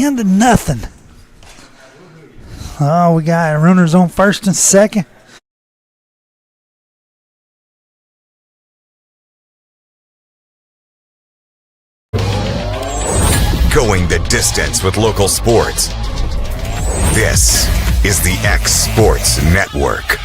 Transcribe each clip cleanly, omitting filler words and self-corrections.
10-0. Oh, we got runners on first and second. Going the distance with local sports. This is the X Sports Network.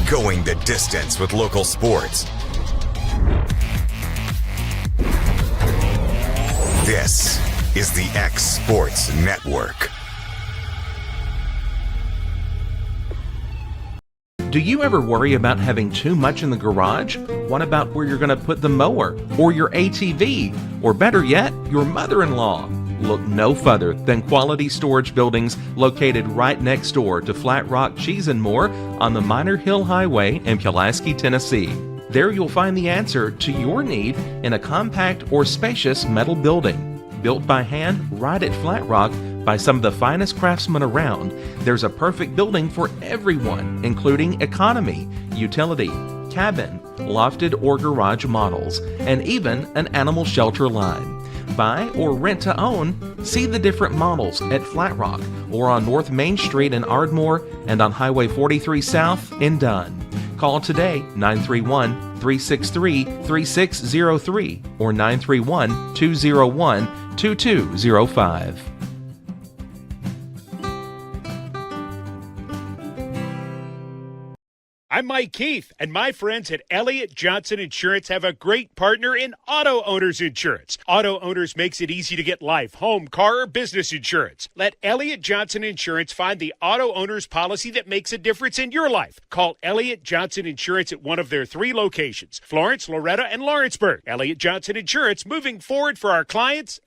Going the distance with local sports. This is the X Sports Network. Do you ever worry about having too much in the garage? What about where you're going to put the mower, or your ATV, or better yet, your mother-in-law? Look no further than Quality Storage Buildings located right next door to Flat Rock Cheese and More on the Minor Hill Highway in Pulaski, Tennessee. There you'll find the answer to your need in a compact or spacious metal building. Built by hand right at Flat Rock by some of the finest craftsmen around, there's a perfect building for everyone, including economy, utility, cabin, lofted or garage models, and even an animal shelter line. Buy or rent to own, see the different models at Flat Rock or on North Main Street in Ardmore and on Highway 43 South in Dunn. Call today 931-363-3603 or 931-201-2205. I'm Mike Keith, and my friends at Elliott Johnson Insurance have a great partner in Auto Owners Insurance. Auto Owners makes it easy to get life, home, car, or business insurance. Let Elliott Johnson Insurance find the Auto Owners policy that makes a difference in your life. Call Elliott Johnson Insurance at one of their 3 locations, Florence, Loretto, and Lawrenceburg. Elliott Johnson Insurance, moving forward for our clients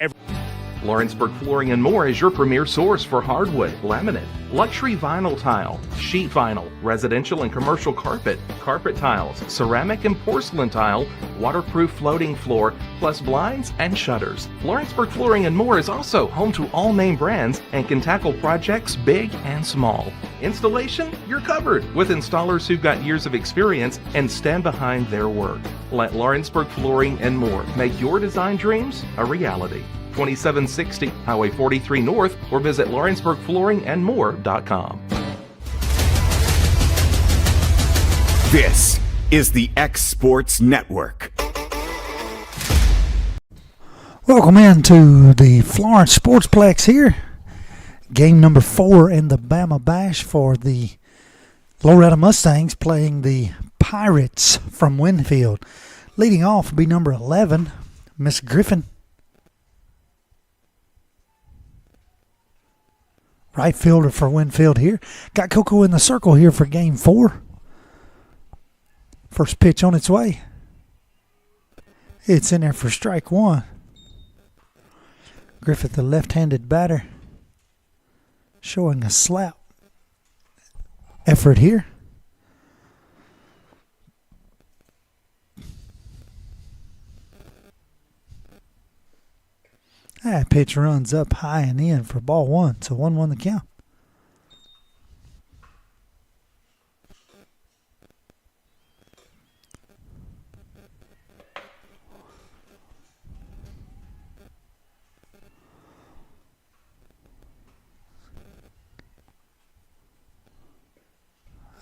Lawrenceburg Flooring and More is your premier source for hardwood, laminate, luxury vinyl tile, sheet vinyl, residential and commercial carpet, carpet tiles, ceramic and porcelain tile, waterproof floating floor, plus blinds and shutters. Lawrenceburg Flooring and More is also home to all name brands and can tackle projects big and small. Installation, you're covered with installers who've got years of experience and stand behind their work. Let Lawrenceburg Flooring and More make your design dreams a reality. 2760 Highway 43 North or visit lawrenceburgflooringandmore.com. This is the X Sports Network. Welcome into the Florence Sportsplex here. Game number 4 in the Bama Bash for the Loretto Mustangs playing the Pirates from Winfield. Leading off will be number 11, Miss Griffin. Right fielder for Winfield here. Got Coco in the circle here for game 4. First pitch on its way. It's in there for strike 1. Griffith, the left-handed batter. showing a slap effort here. That pitch runs up high and in for ball one, so 1-1 the count.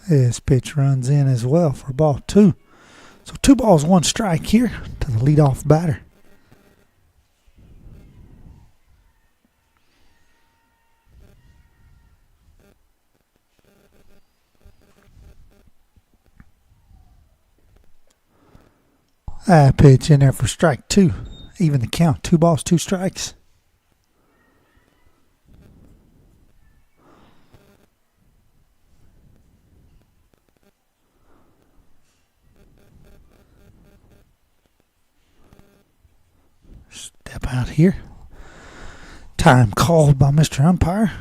This pitch runs in as well for ball two. So 2 balls, 1 strike here to the leadoff batter. That pitch in there for strike 2. Even the count. 2 balls, 2 strikes. Step out here. Time called by Mr. Umpire.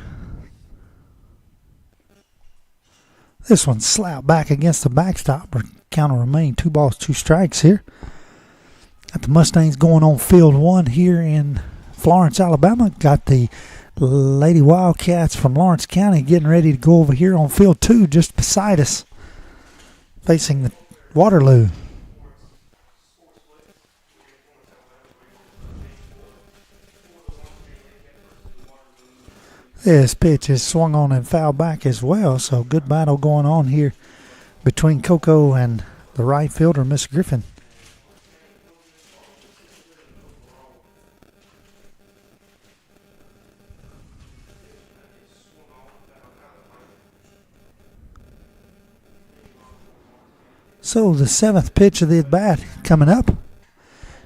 This one slapped back against the backstop. Count will remain 2 balls, 2 strikes here. Got the Mustangs going on field 1 here in Florence, Alabama. Got the Lady Wildcats from Lawrence County getting ready to go over here on field 2 just beside us, facing the Waterloo. This pitch is swung on and fouled back as well, so good battle going on here between Coco and the right fielder, Miss Griffin. So the 7th pitch of the at-bat coming up.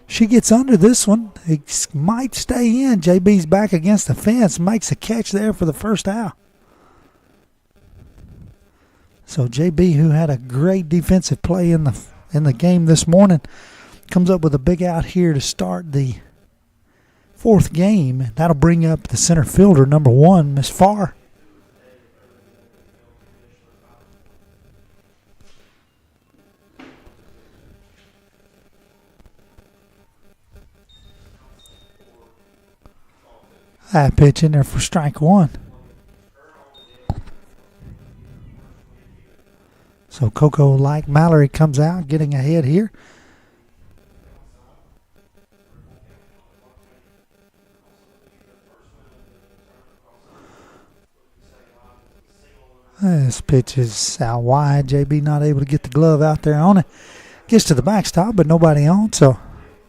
She gets under this one. It might stay in. JB's back against the fence. Makes a catch there for the first out. So JB, who had a great defensive play in the game this morning, comes up with a big out here to start the 4th game. That'll bring up the center fielder, number 1, Miss Farr. That pitch in there for strike 1. So Coco, like Mallory, comes out getting ahead here. This pitch is out wide. JB not able to get the glove out there on it. Gets to the backstop, but nobody on, so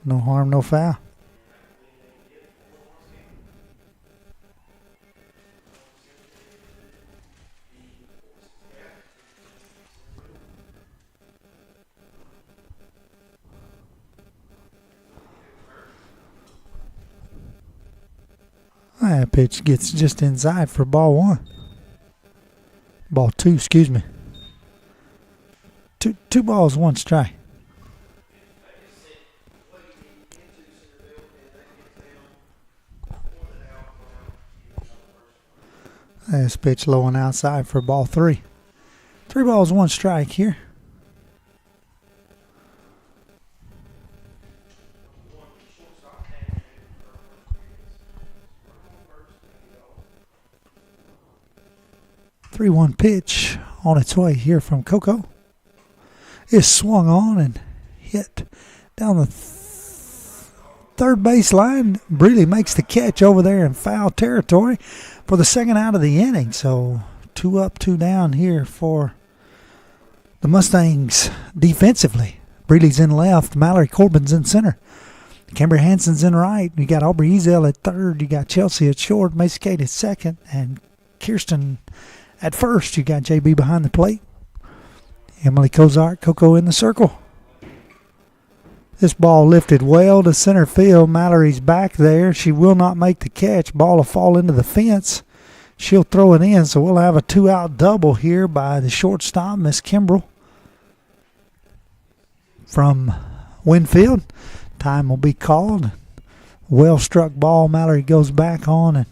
no harm, no foul. That pitch gets just inside for ball 1. Ball 2, excuse me. Two balls, 1 strike. This pitch low and outside for ball 3. 3 balls, 1 strike here. The 3-1 pitch on its way here from Coco is swung on and hit down the third base line. Breeley makes the catch over there in foul territory for the 2nd out of the inning. So 2 up, 2 down here for the Mustangs defensively. Breeley's in left, Mallory Corbin's in center. Kimber Hansen's in right. You got Aubrey Ezel at 3rd. You got Chelsea at short, Macy Kate at 2nd, and Kirsten at 1st. You got JB behind the plate. Emily Kozart, Coco in the circle. This ball lifted well to center field. Mallory's back there. She will not make the catch. Ball will fall into the fence. She'll throw it in, so we'll have a 2-out double here by the shortstop, Miss Kimbrell from Winfield. Time will be called. Well struck ball. Mallory goes back on and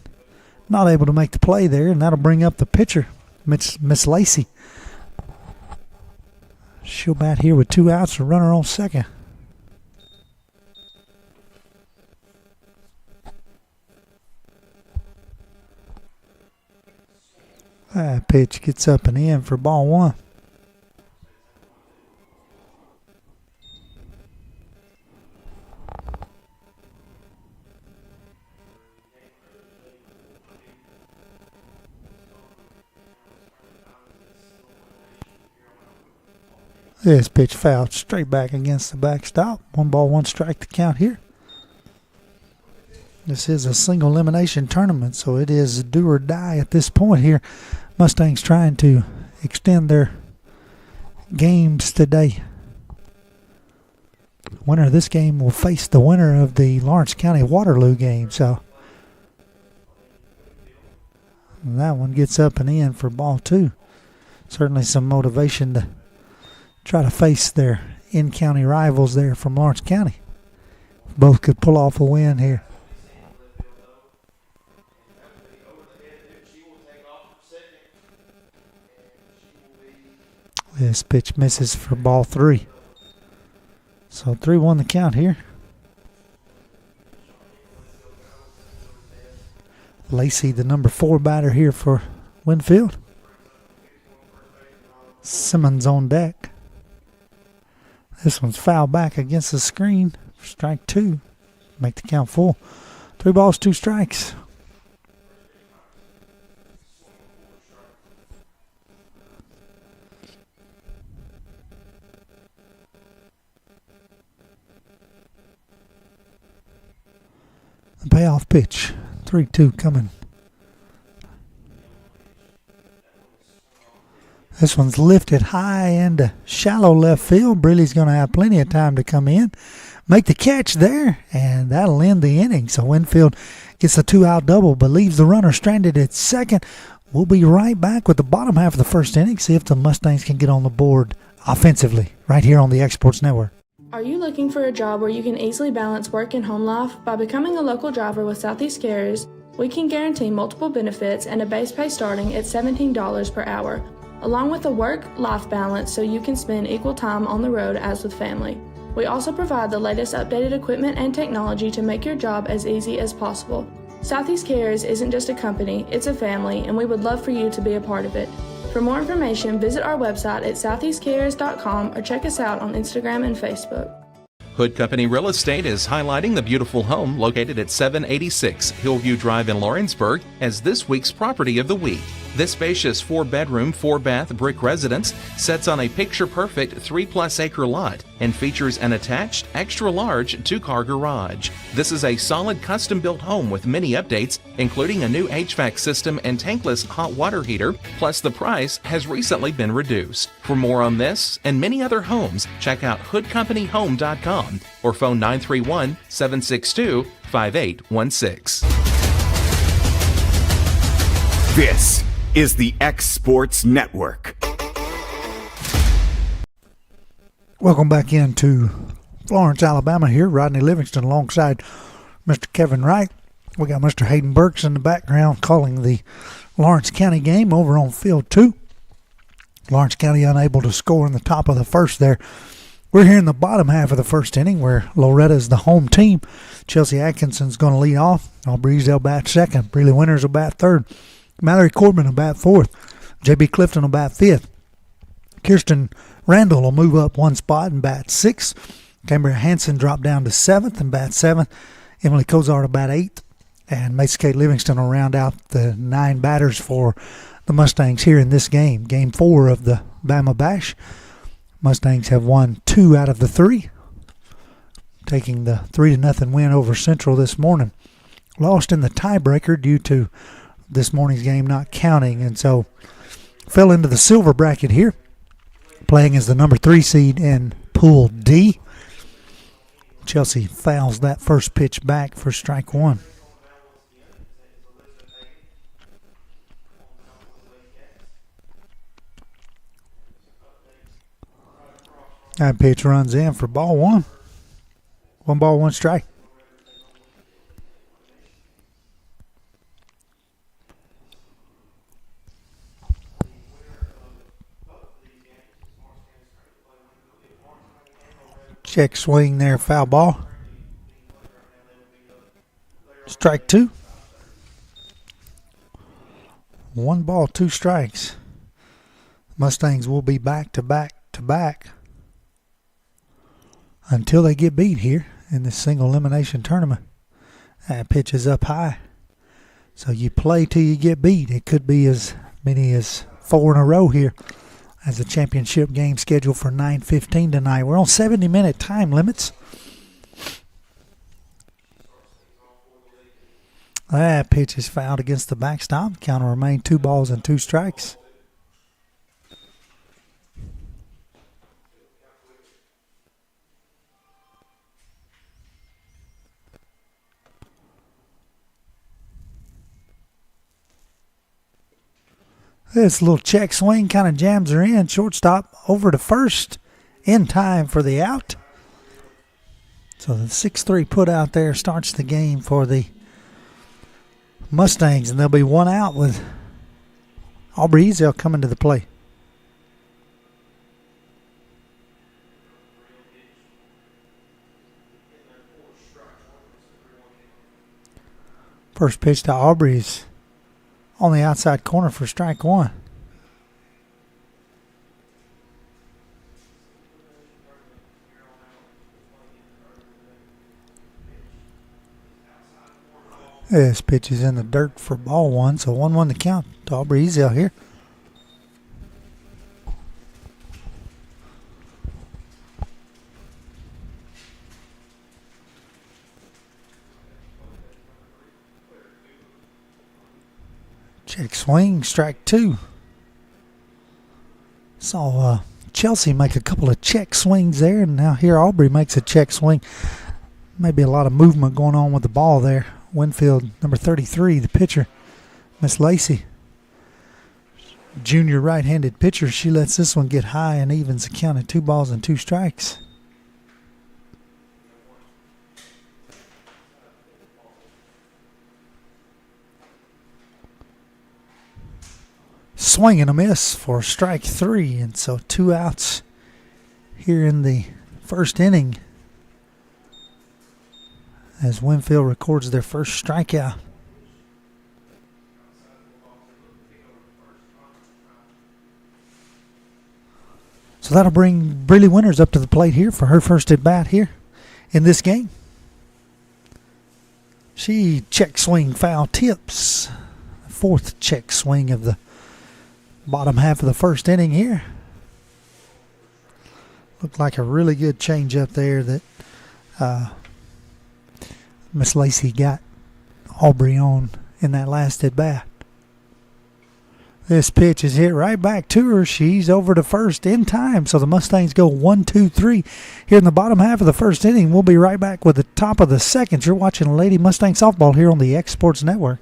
not able to make the play there, and that'll bring up the pitcher, Miss Lacey. She'll bat here with 2 outs, a runner on second. That pitch gets up and in for ball 1. This pitch fouled straight back against the backstop. 1 ball, 1 strike to count here. This is a single elimination tournament, so it is do or die at this point here. Mustangs trying to extend their games today. The winner of this game will face the winner of the Lawrence County Waterloo game. So that one gets up and in for ball 2. Certainly some motivation to try to face their in-county rivals there from Lawrence County. Both could pull off a win here. This pitch misses for ball 3. So 3-1 the count here. Lacey, the number 4 batter here for Winfield. Simmons on deck. This one's fouled back against the screen. Strike 2. Make the count full. 3 balls, 2 strikes. The payoff pitch. 3-2 coming. This one's lifted high into shallow left field. Brealey's going to have plenty of time to come in, make the catch there, and that'll end the inning. So Winfield gets a 2-out double, but leaves the runner stranded at second. We'll be right back with the bottom half of the first inning, see if the Mustangs can get on the board offensively right here on the Exports Network. Are you looking for a job where you can easily balance work and home life? By becoming a local driver with Southeast Carriers, we can guarantee multiple benefits and a base pay starting at $17 per hour, along with a work-life balance so you can spend equal time on the road as with family. We also provide the latest updated equipment and technology to make your job as easy as possible. Southeast Carriers isn't just a company, it's a family, and we would love for you to be a part of it. For more information, visit our website at southeastcarriers.com or check us out on Instagram and Facebook. Hood Company Real Estate is highlighting the beautiful home located at 786 Hillview Drive in Lawrenceburg as this week's property of the week. This spacious 4-bedroom, 4-bath brick residence sits on a picture-perfect 3+ acre lot and features an attached, extra-large 2-car garage. This is a solid custom-built home with many updates, including a new HVAC system and tankless hot water heater, plus the price has recently been reduced. For more on this and many other homes, check out hoodcompanyhome.com or phone 931-762-5816. This is the X Sports Network. Welcome back into Florence, Alabama here. Rodney Livingston alongside Mr. Kevin Wright. We got Mr. Hayden Burks in the background calling the Lawrence County game over on field 2. Lawrence County unable to score in the top of the first there. We're here in the bottom half of the first inning where Loretto is the home team. Chelsea Atkinson's going to lead off. Breeze will bat second. Breeley Winters will bat third. Mallory Corbin will bat fourth. J.B. Clifton will bat fifth. Kirsten Randall will move up 1 spot and bat sixth. Cambria Hanson drop down to 7th and bat 7th. Emily Cozart will bat 8th. And Macy Kate Livingston will round out the 9 batters for the Mustangs here in this game. Game 4 of the Bama Bash. Mustangs have won 2 out of the 3, taking the 3-0 win over Central this morning. Lost in the tiebreaker due to this morning's game not counting, and so fell into the silver bracket here, playing as the number 3 seed in Pool D. Chelsea fouls that first pitch back for strike 1. That pitch runs in for ball 1. 1 ball, 1 strike. Check swing there, foul ball. Strike 2. 1 ball, 2 strikes. Mustangs will be back to back to back until they get beat here in this single elimination tournament. That pitch is up high. So you play till you get beat. It could be as many as 4 in a row here as the championship game scheduled for 9:15 tonight. We're on 70-minute time limits. That pitch is fouled against the backstop. Count will remain 2 balls and 2 strikes. This little check swing kind of jams her in. Shortstop over to first in time for the out. So the 6-3 put out there starts the game for the Mustangs, and there'll be 1 out with Aubrey Ezel coming to the plate. First pitch to Aubrey's on the outside corner for strike 1. This pitch is in the dirt for ball 1, so 1-1 to count to Aubrey Ezel here. Check swing, strike 2. Saw Chelsea make a couple of check swings there, and now here Aubrey makes a check swing. Maybe a lot of movement going on with the ball there. Winfield, number 33, the pitcher, Miss Lacey. Junior right-handed pitcher. She lets this one get high and evens the count at 2 balls and 2 strikes. Swing and a miss for strike 3, and so 2 outs here in the first inning as Winfield records their first strikeout. So that'll bring Briley Winters up to the plate here for her first at bat here in this game. She check swing foul tips. 4th check swing of the bottom half of the first inning here. Looked like a really good change up there that Miss Lacey got Aubrey on in that last at bat. This pitch is hit right back to her. She's over to first in time. So the Mustangs go 1-2-3 here in the bottom half of the first inning. We'll be right back with the top of the second. You're watching Lady Mustang Softball here on the X Sports Network.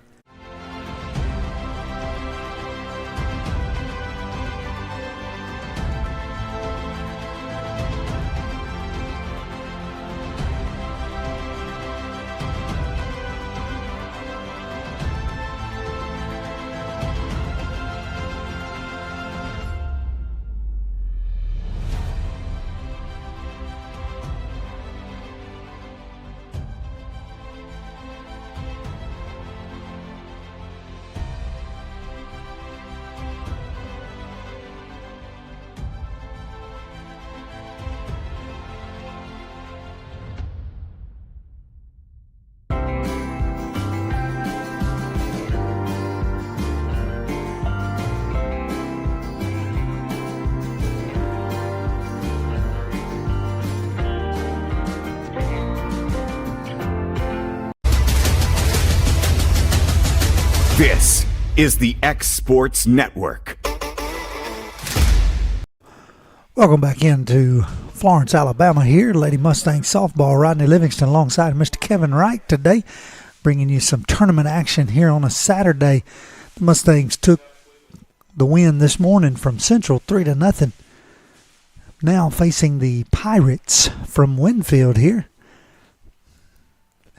This is the X Sports Network. Welcome back into Florence, Alabama here. Lady Mustang Softball. Rodney Livingston alongside Mr. Kevin Wright today, bringing you some tournament action here on a Saturday. The Mustangs took the win this morning from Central 3-0. Now facing the Pirates from Winfield here.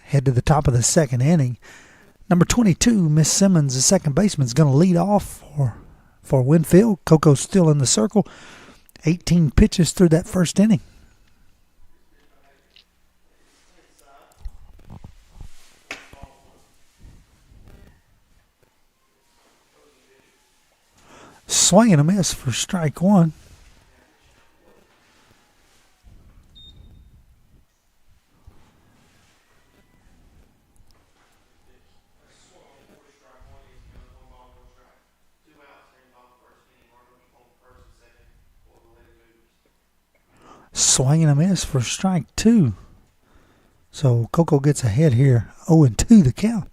Head to the top of the second inning. Number 22, Miss Simmons, the second baseman, is going to lead off for Winfield. Coco's still in the circle. 18 pitches through that first inning. swing and a miss for strike one. Swing and a miss for strike two. So Coco gets ahead here. 0-2 the count.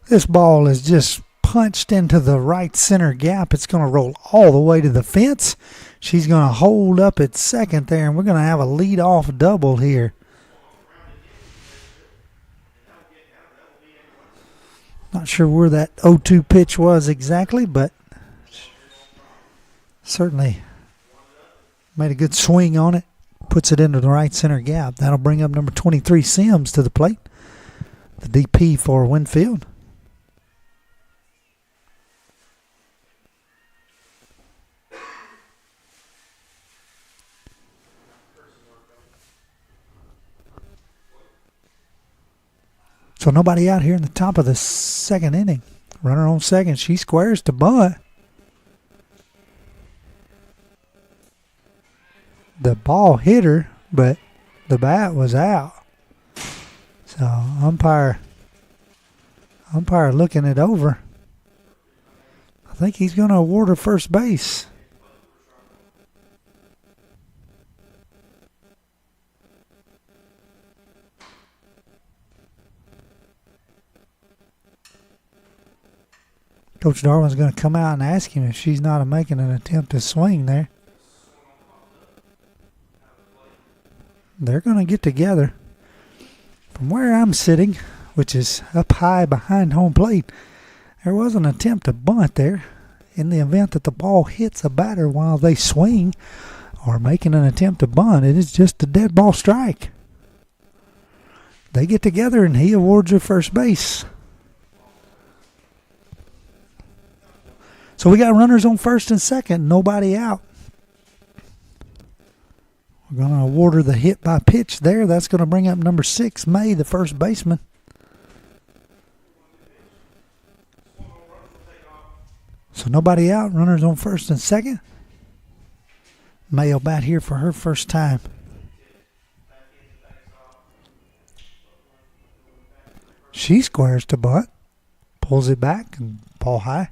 This ball is just punched into the right center gap. It's going to roll all the way to the fence. She's going to hold up at second there, and we're going to have a lead-off double here. Not sure where that 0-2 pitch was exactly, but certainly made a good swing on it. Puts it into the right center gap. That'll bring up number 23, Sims, to the plate. The DP for Winfield. So nobody out here in the top of the second inning. Runner on second. She squares to bunt. The ball hit her, but the bat was out. So umpire looking it over. I think he's going to award her first base. Coach Darwin's going to come out and ask him if she's not making an attempt to swing there. They're going to get together. From where I'm sitting, which is up high behind home plate, there was an attempt to bunt there. In the event that the ball hits a batter while they swing or making an attempt to bunt, it is just a dead ball strike. They get together and he awards her first base. So we got runners on first and second, nobody out. We're going to award her the hit by pitch there. That's going to bring up number 6, May, the first baseman. So nobody out, runners on first and second. May will bat here for her first time. She squares to bunt, pulls it back, and ball high.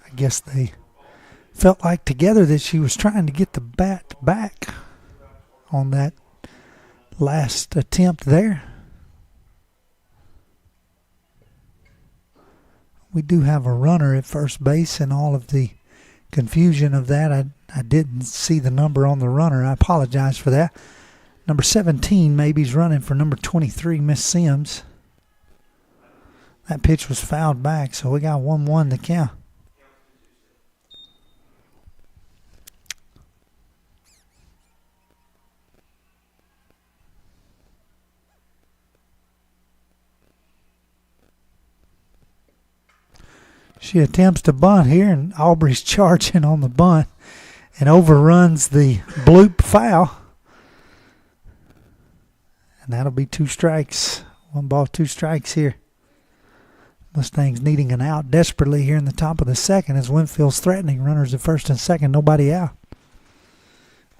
I guess they felt like together that she was trying to get the bat back on that last attempt there. We do have a runner at first base, and all of the confusion of that, I didn't see the number on the runner. I apologize for that. Number 17 maybe's running for number 23, Miss Sims. That pitch was fouled back, so we got 1-1 to count. She attempts to bunt here, and Aubrey's charging on the bunt and overruns the bloop foul. And that'll be 2 strikes. 1 ball, 2 strikes here. Mustangs needing an out desperately here in the top of the second as Winfield's threatening runners at first and second, nobody out.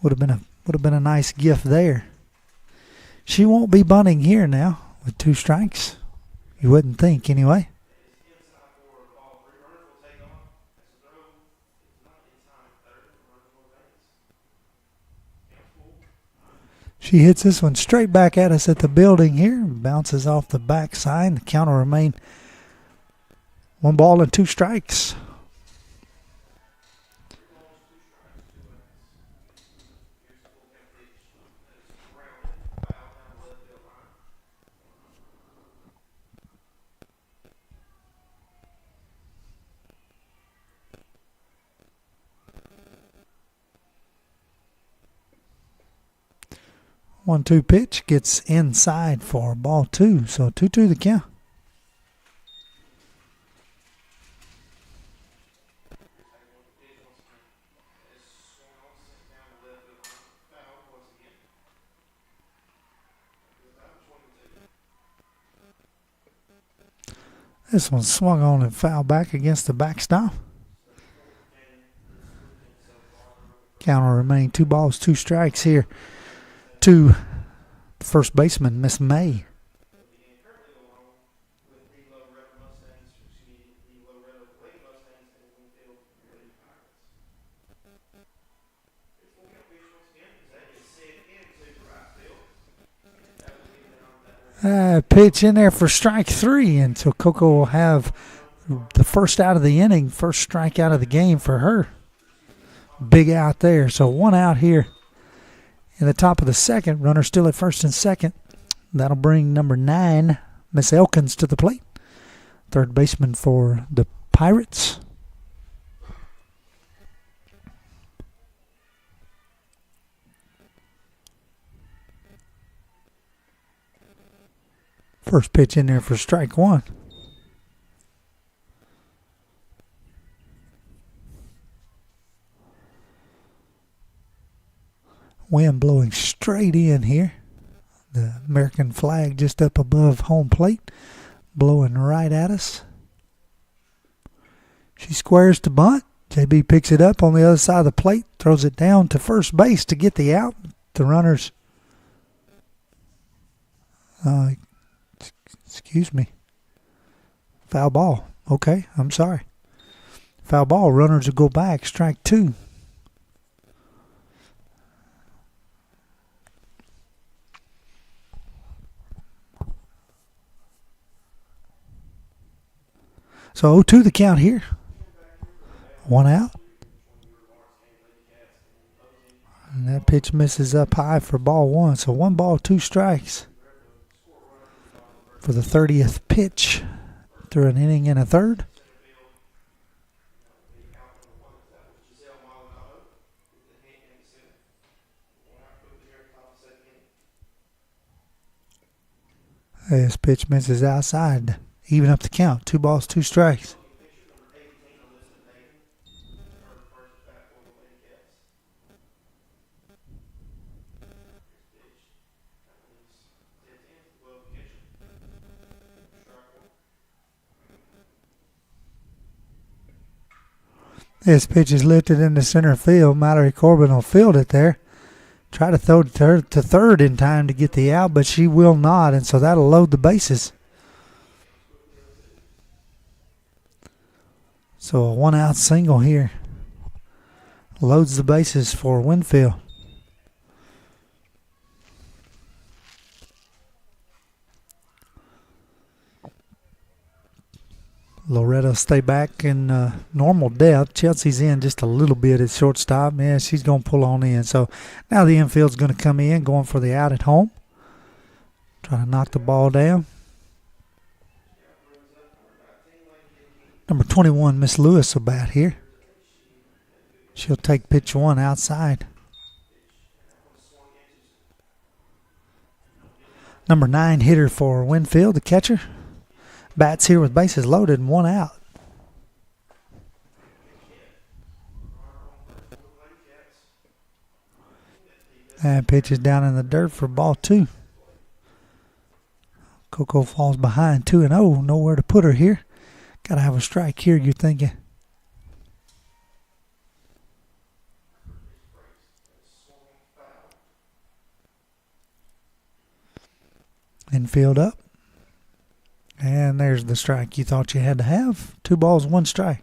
Would have been a nice gift there. She won't be bunting here now with 2 strikes. You wouldn't think anyway. She hits this one straight back at us at the building here. Bounces off the backside. The count will remain 1 ball and 2 strikes. 1-2 pitch gets inside for ball 2. So 2-2 the count. This one swung on and fouled back against the backstop. Count will remain 2 balls, 2 strikes here to first baseman, Miss May. Pitch in there for strike 3, and so Coco will have the first out of the inning, first strike out of the game for her. Big out there. So 1 out here in the top of the second. Runner still at first and second. That'll bring number 9, Miss Elkins, to the plate. Third baseman for the Pirates. First pitch in there for strike 1. Wind blowing straight in here. The American flag just up above home plate, blowing right at us. She squares to bunt. JB picks it up on the other side of the plate, throws it down to first base to get the out. The runners, excuse me, foul ball. Okay, I'm sorry. Foul ball. Runners will go back. Strike 2. So 0-2 the count here. 1 out. And that pitch misses up high for ball 1. So 1 ball, 2 strikes for the 30th pitch through an inning and a third. This pitch misses outside. Even up the count. 2 balls, 2 strikes. This pitch is lifted into center field. Mallory Corbin will field it there. Try to throw it to third in time to get the out, but she will not, and so that'll load the bases. So a 1 out single here loads the bases for Winfield. Loretto stay back in normal depth. Chelsea's in just a little bit at shortstop. Yeah, she's going to pull on in. So now the infield's going to come in, going for the out at home. Trying to knock the ball down. Number 21, Miss Lewis will bat here. She'll take pitch 1 outside. Number 9 hitter for Winfield, the catcher. Bats here with bases loaded and 1 out. And pitch is down in the dirt for ball 2. Coco falls behind 2-0. Nowhere to put her here. Got to have a strike here, you're thinking. Infield up. And there's the strike you thought you had to have. 2 balls, 1 strike.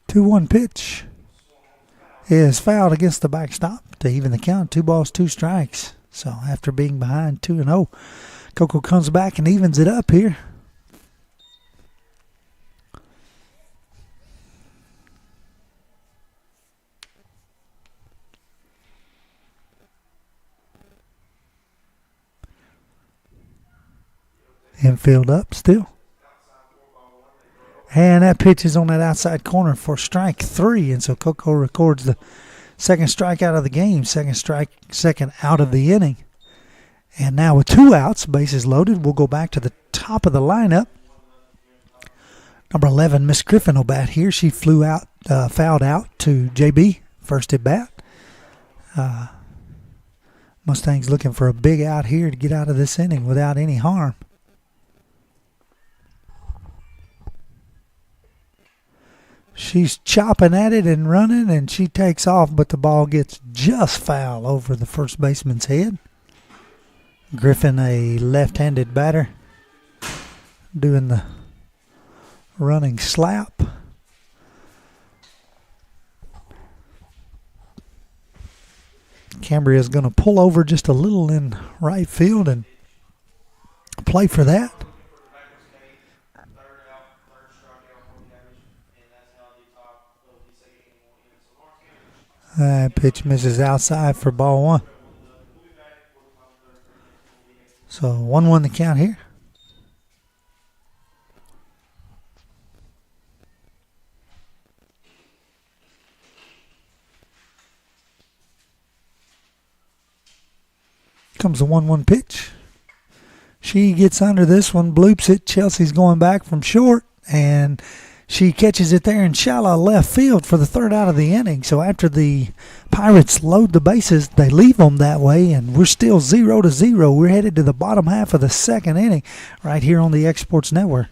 Two 1 pitch is fouled against the backstop to even the count. 2 balls, 2 strikes. So after being behind 2-0, Coco comes back and evens it up here. Infield up still. And that pitch is on that outside corner for strike 3. And so Coco records the second strikeout of the game, second out of the inning. And now with 2 outs, bases loaded, we'll go back to the top of the lineup. Number 11, Miss Griffin will bat here. She fouled out to JB, first at bat. Mustangs looking for a big out here to get out of this inning without any harm. She's chopping at it and running, and she takes off, but the ball gets just foul over the first baseman's head. Griffin, a left-handed batter, doing the running slap. Cambria's going to pull over just a little in right field and play for that. Pitch misses outside for ball 1. So 1-1 the count here. Comes the 1-1 pitch. She gets under this one, bloops it. Chelsea's going back from short, and she catches it there in shallow left field for the third out of the inning. So after the Pirates load the bases, they leave them that way, and we're still 0-0. We're headed to the bottom half of the second inning right here on the X Sports Network.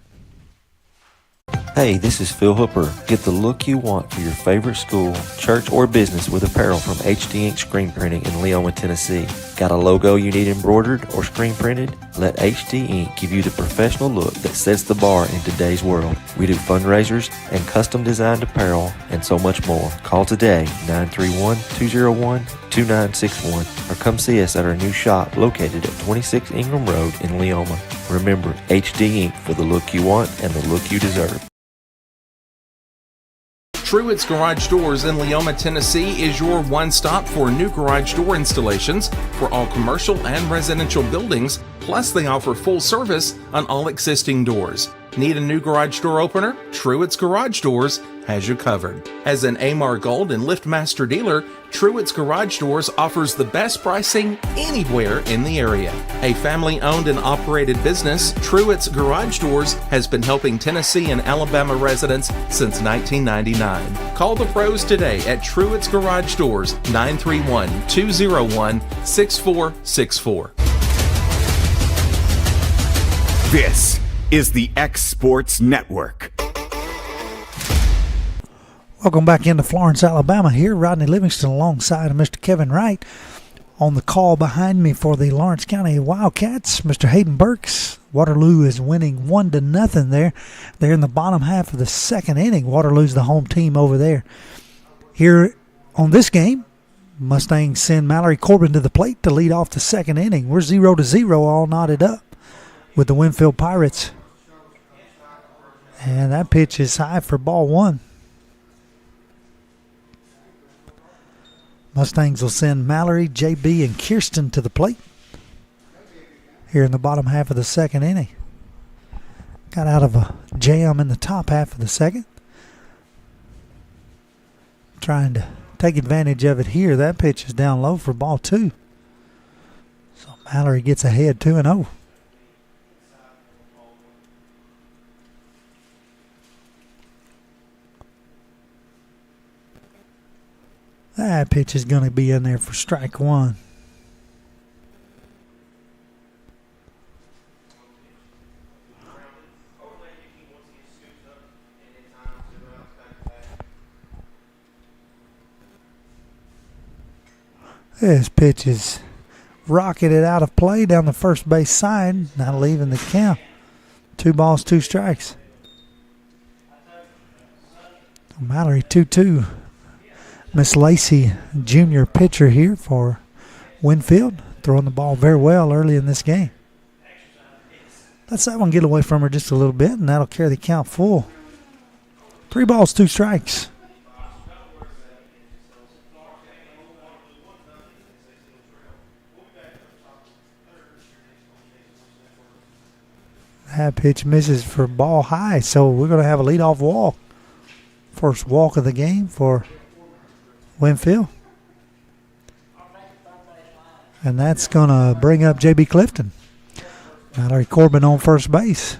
Hey, this is Phil Hooper. Get the look you want for your favorite school, church, or business with apparel from HD Ink Screen Printing in Leoma, Tennessee. Got a logo you need embroidered or screen printed? Let HD Ink give you the professional look that sets the bar in today's world. We do fundraisers and custom designed apparel and so much more. Call today, 931-201-2961, or come see us at our new shop located at 26 Ingram Road in Leoma. Remember, HD Ink for the look you want and the look you deserve. Truett's Garage Doors in Leoma, Tennessee is your one-stop for new garage door installations for all commercial and residential buildings, plus they offer full service on all existing doors. Need a new garage door opener? Truett's Garage Doors has you covered. As an Amar Gold and LiftMaster dealer, Truett's Garage Doors offers the best pricing anywhere in the area. A family-owned and operated business, Truett's Garage Doors has been helping Tennessee and Alabama residents since 1999. Call the pros today at Truett's Garage Doors, 931-201-6464. This is the X Sports Network. Welcome back into Florence, Alabama here. Rodney Livingston alongside of Mr. Kevin Wright. On the call behind me for the Lawrence County Wildcats, Mr. Hayden Burks. Waterloo is winning 1-0 there. They're in the bottom half of the second inning. Waterloo's the home team over there. Here on this game, Mustangs send Mallory Corbin to the plate to lead off the second inning. We're 0-0, all knotted up with the Winfield Pirates. And that pitch is high for ball 1. Mustangs will send Mallory, JB, and Kirsten to the plate here in the bottom half of the second inning. Got out of a jam in the top half of the second. Trying to take advantage of it here. That pitch is down low for ball 2. So Mallory gets ahead 2-0. That pitch is going to be in there for strike 1. This pitch is rocketed out of play down the first base side, not leaving the count. 2 balls, 2 strikes. Mallory 2-2. Miss Lacey, junior pitcher here for Winfield, throwing the ball very well early in this game. Let's that one get away from her just a little bit, and that'll carry the count full. 3 balls, 2 strikes. That pitch misses for ball high, so we're going to have a leadoff walk. First walk of the game for Winfield. And that's going to bring up J.B. Clifton. Mallory Corbin on first base.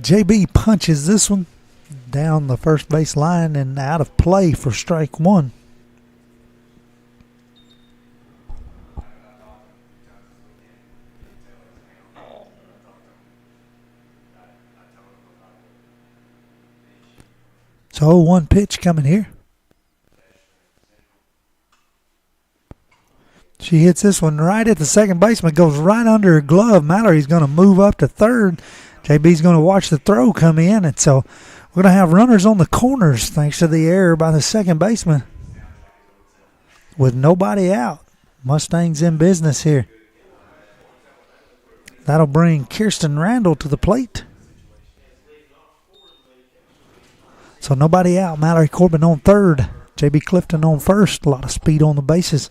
JB punches this one down the first base line and out of play for strike one. So 1 pitch coming here. She hits this one right at the second baseman, goes right under her glove. Mallory's going to move up to third. JB's going to watch the throw come in, and so we're going to have runners on the corners thanks to the error by the second baseman. With nobody out, Mustangs in business here. That'll bring Kirsten Randall to the plate. So nobody out. Mallory Corbin on third. J.B. Clifton on first. A lot of speed on the bases.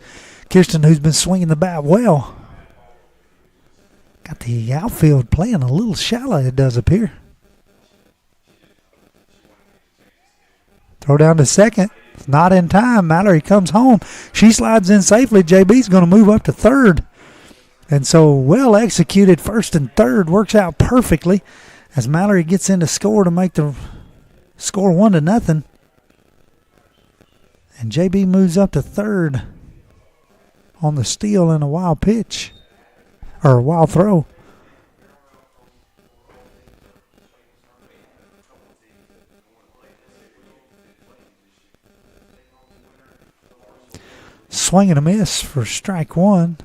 Kirsten, who's been swinging the bat well. Got the outfield playing a little shallow, it does appear. Throw down to second. Not in time. Mallory comes home. She slides in safely. JB's going to move up to third. And so well executed first and third. Works out perfectly as Mallory gets in to score to make the score 1-0. And JB moves up to third on the steal and a wild pitch. Or a wild throw. Swing and a miss for strike one.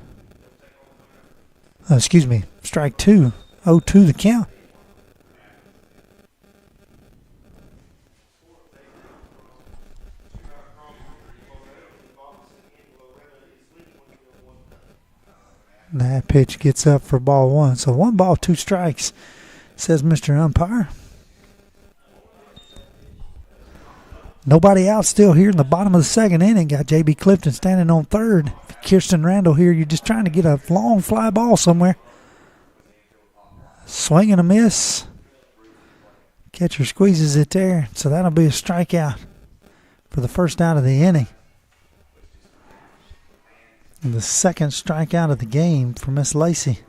Strike two. 0-2 the count. That pitch gets up for ball one. So 1 ball, 2 strikes, says Mr. Umpire. Nobody out still here in the bottom of the second inning. Got J.B. Clifton standing on third. Kirsten Randall here. You're just trying to get a long fly ball somewhere. Swing and a miss. Catcher squeezes it there. So that'll be a strikeout for the first out of the inning. And the second strikeout of the game for Miss Lacey.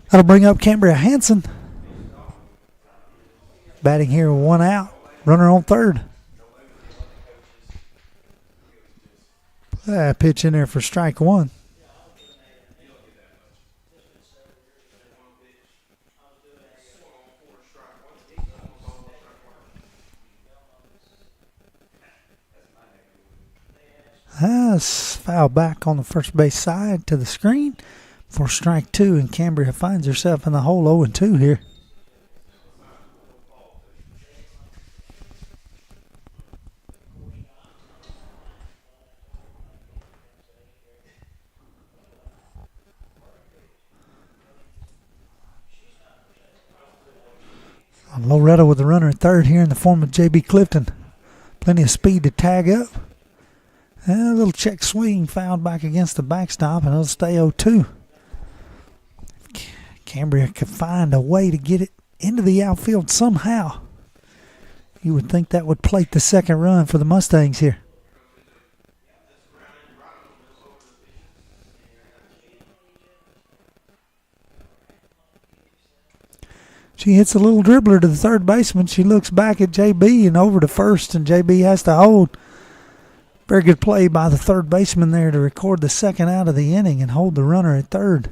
That'll bring up Cambria Hanson. Batting here, 1 out. Runner on third. Pitch in there for strike one. That's foul back on the first base side to the screen for strike two, and Cambria finds herself in the hole 0-2 here. Loretto with the runner at third here in the form of J.B. Clifton. Plenty of speed to tag up. And a little check swing fouled back against the backstop, and it'll stay 0-2. Cambria could find a way to get it into the outfield somehow. You would think that would plate the second run for the Mustangs here. She hits a little dribbler to the third baseman. She looks back at JB and over to first, and JB has to hold. Very good play by the third baseman there to record the second out of the inning and hold the runner at third.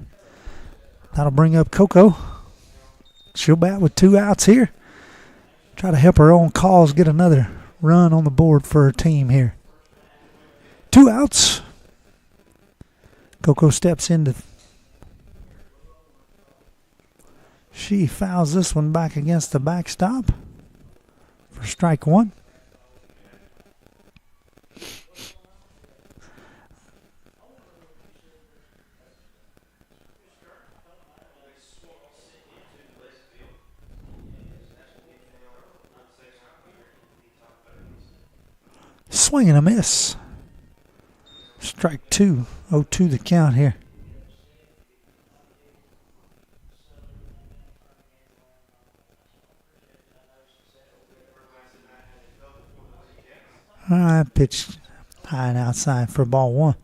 That'll bring up Coco. She'll bat with 2 outs here. Try to help her own cause get another run on the board for her team here. 2 outs. Coco steps into. She fouls this one back against the backstop for strike one. Swing and a miss. Strike 2. 0-2 the count here. All right, pitch high and outside for ball 1.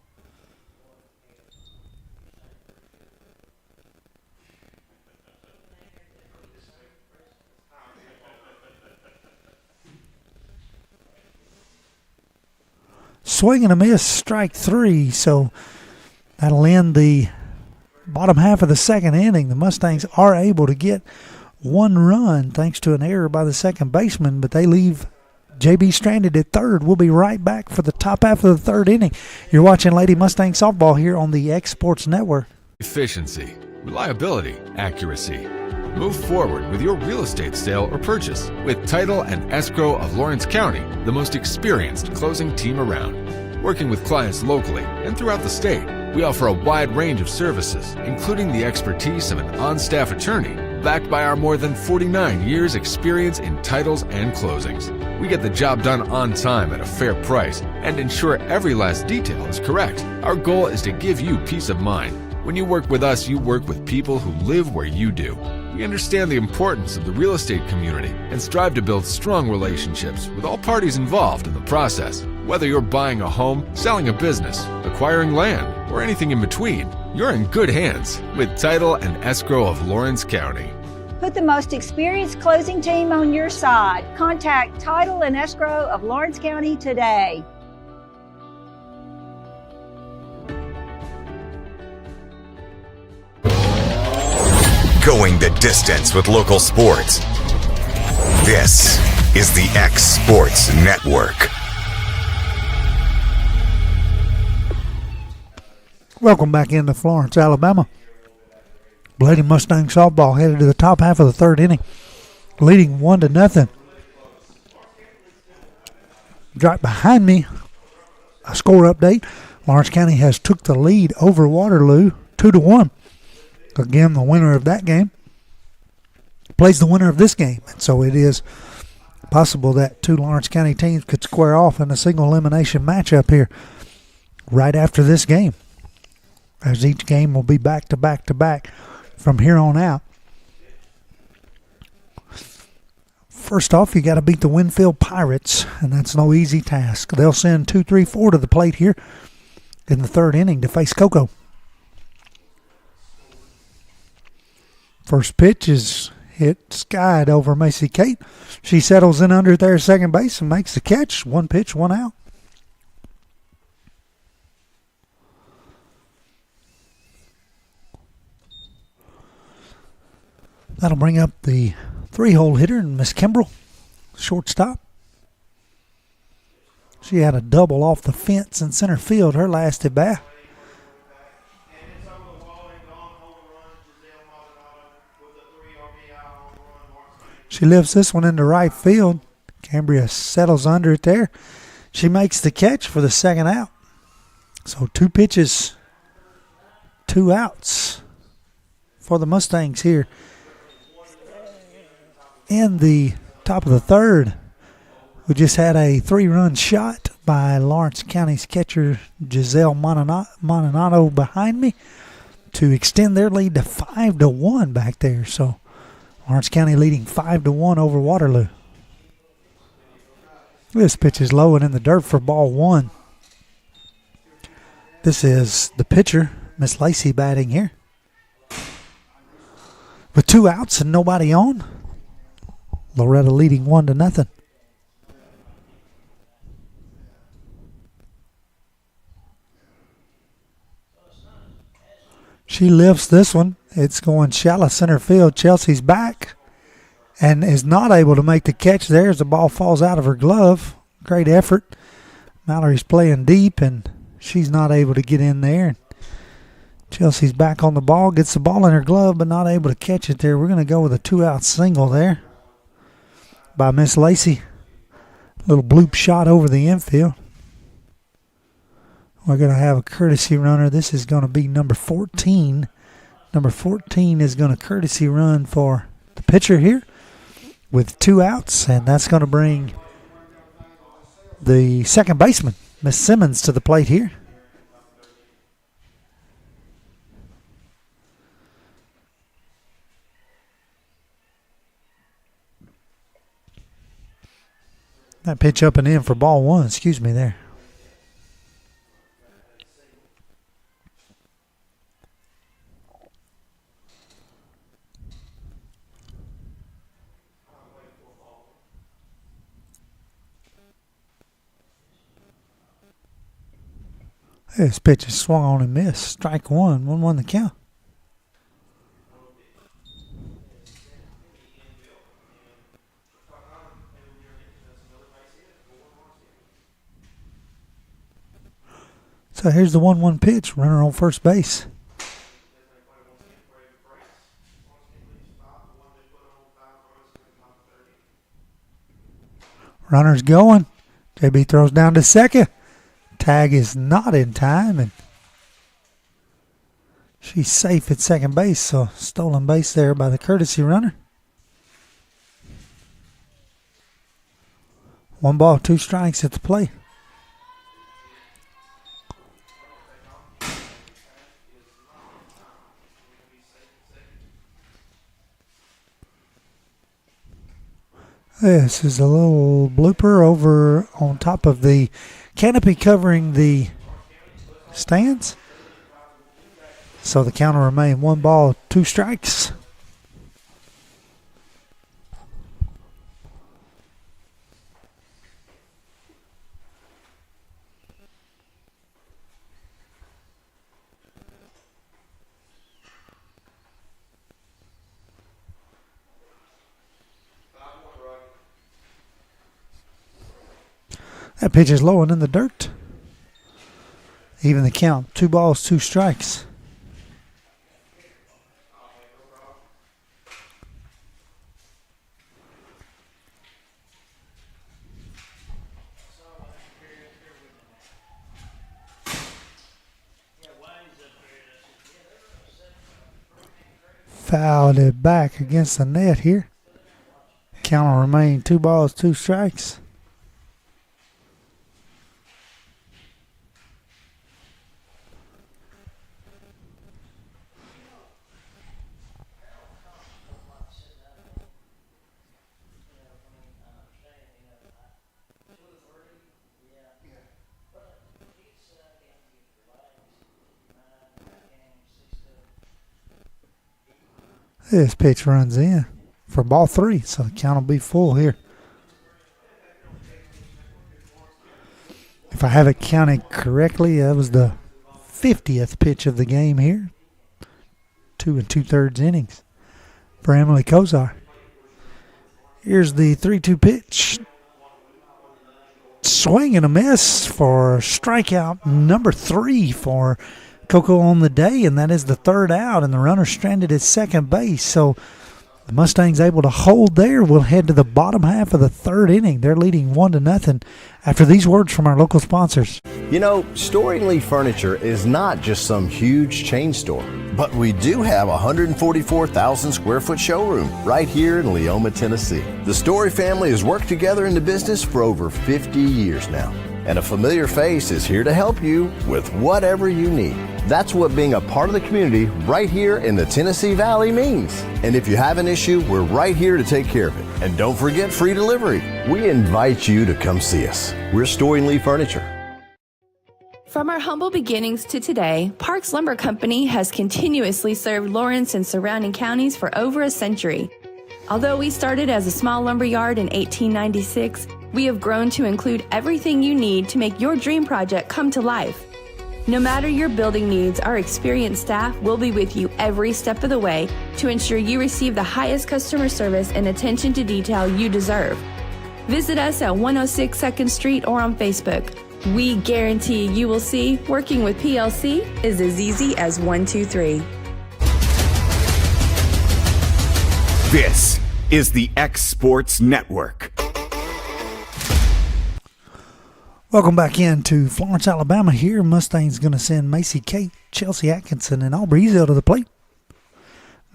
Swing and a miss, strike 3. So that'll end the bottom half of the second inning. The Mustangs are able to get 1 run thanks to an error by the second baseman, but they leave JB stranded at third. We'll be right back for the top half of the third inning. You're watching Lady Mustang Softball here on the X Sports Network. Efficiency, reliability, accuracy. Move forward with your real estate sale or purchase with Title and Escrow of Lawrence County, the most experienced closing team around. Working with clients locally and throughout the state, we offer a wide range of services, including the expertise of an on-staff attorney, backed by our more than 49 years experience in titles and closings. We get the job done on time at a fair price and ensure every last detail is correct. Our goal is to give you peace of mind. When you work with us, you work with people who live where you do. We understand the importance of the real estate community and strive to build strong relationships with all parties involved in the process. Whether you're buying a home, selling a business, acquiring land, or anything in between, you're in good hands with Title and Escrow of Lawrence County. Put the most experienced closing team on your side. Contact Title and Escrow of Lawrence County today. Going the distance with local sports. This is the X Sports Network. Welcome back into Florence, Alabama. Lady Mustang Softball headed to the top half of the third inning, leading 1-0. Right behind me, a score update. Lawrence County has took the lead over Waterloo 2-1. Again, the winner of that game plays the winner of this game. And so it is possible that 2 Lawrence County teams could square off in a single elimination matchup here right after this game, as each game will be back to back to back from here on out. First off, you got to beat the Winfield Pirates, and that's no easy task. They'll send 2-3-4 to the plate here in the third inning to face Cocoa. First pitch is hit skied over Macy Kate. She settles in under there at second base and makes the catch. 1 pitch, 1 out. That'll bring up the 3-hole hitter, Miss Kimbrell, shortstop. She had a double off the fence in center field her last at bat. She lifts this one into right field. Cambria settles under it there. She makes the catch for the second out. So 2 pitches, 2 outs for the Mustangs here in the top of the third. We just had a 3-run shot by Lawrence County's catcher Giselle Monanato behind me to extend their lead to 5-1 back there. So Lawrence County leading 5-1 over Waterloo. This pitch is low and in the dirt for ball 1. This is the pitcher, Miss Lacey, batting here. With 2 outs and nobody on, Loretto leading 1-0. She lifts this one. It's going shallow center field. Chelsea's back and is not able to make the catch there as the ball falls out of her glove. Great effort. Mallory's playing deep, and she's not able to get in there. Chelsea's back on the ball, gets the ball in her glove, but not able to catch it there. We're going to go with a 2-out single there by Miss Lacey. Little bloop shot over the infield. We're going to have a courtesy runner. This is going to be number 14. Number 14 is going to courtesy run for the pitcher here with 2 outs, and that's going to bring the second baseman, Miss Simmons, to the plate here. That pitch up and in for ball one. Excuse me there. This pitch is swung on and missed. Strike one. 1-1 the count. So here's the 1-1 pitch. Runner on first base. Runner's going. JB throws down to second. Tag is not in time, and she's safe at second base, so stolen base there by the courtesy runner. 1 ball, 2 strikes at the plate. This is a little blooper over on top of the canopy covering the stands. So the count will remain 1 ball, 2 strikes. That pitch is low and in the dirt. Even the count, 2 balls, 2 strikes. Fouled it back against the net here. Count will remain 2 balls, 2 strikes. This pitch runs in for ball 3, so the count will be full here. If I have it counted correctly, that was the 50th pitch of the game here. 2 2/3 innings for Emily Kozar. Here's the 3-2 pitch. Swing and a miss for strikeout number 3 for Coco on the day, and that is the 3rd out, and the runner stranded at second base. So the Mustangs able to hold there. We'll head to the bottom half of the 3rd inning. They're leading 1-0 after these words from our local sponsors. You know, Storing Lee Furniture is not just some huge chain store, but we do have a 144,000 square foot showroom right here in Leoma, Tennessee. The Story family has worked together in the business for over 50 years now, and a familiar face is here to help you with whatever you need. That's what being a part of the community right here in the Tennessee Valley means. And if you have an issue, we're right here to take care of it. And don't forget free delivery. We invite you to come see us. We're Storing Lee Furniture. From our humble beginnings to today, Parks Lumber Company has continuously served Lawrence and surrounding counties for over a century. Although we started as a small lumber yard in 1896, we have grown to include everything you need to make your dream project come to life. No matter your building needs, our experienced staff will be with you every step of the way to ensure you receive the highest customer service and attention to detail you deserve. Visit us at 106 2nd Street or on Facebook. We guarantee you will see working with PLC is as easy as 1, 2, 3. This is the X Sports Network. Welcome back into Florence, Alabama here. Mustangs going to send Macy Kate, Chelsea Atkinson, and Aubrey Ezel to the plate.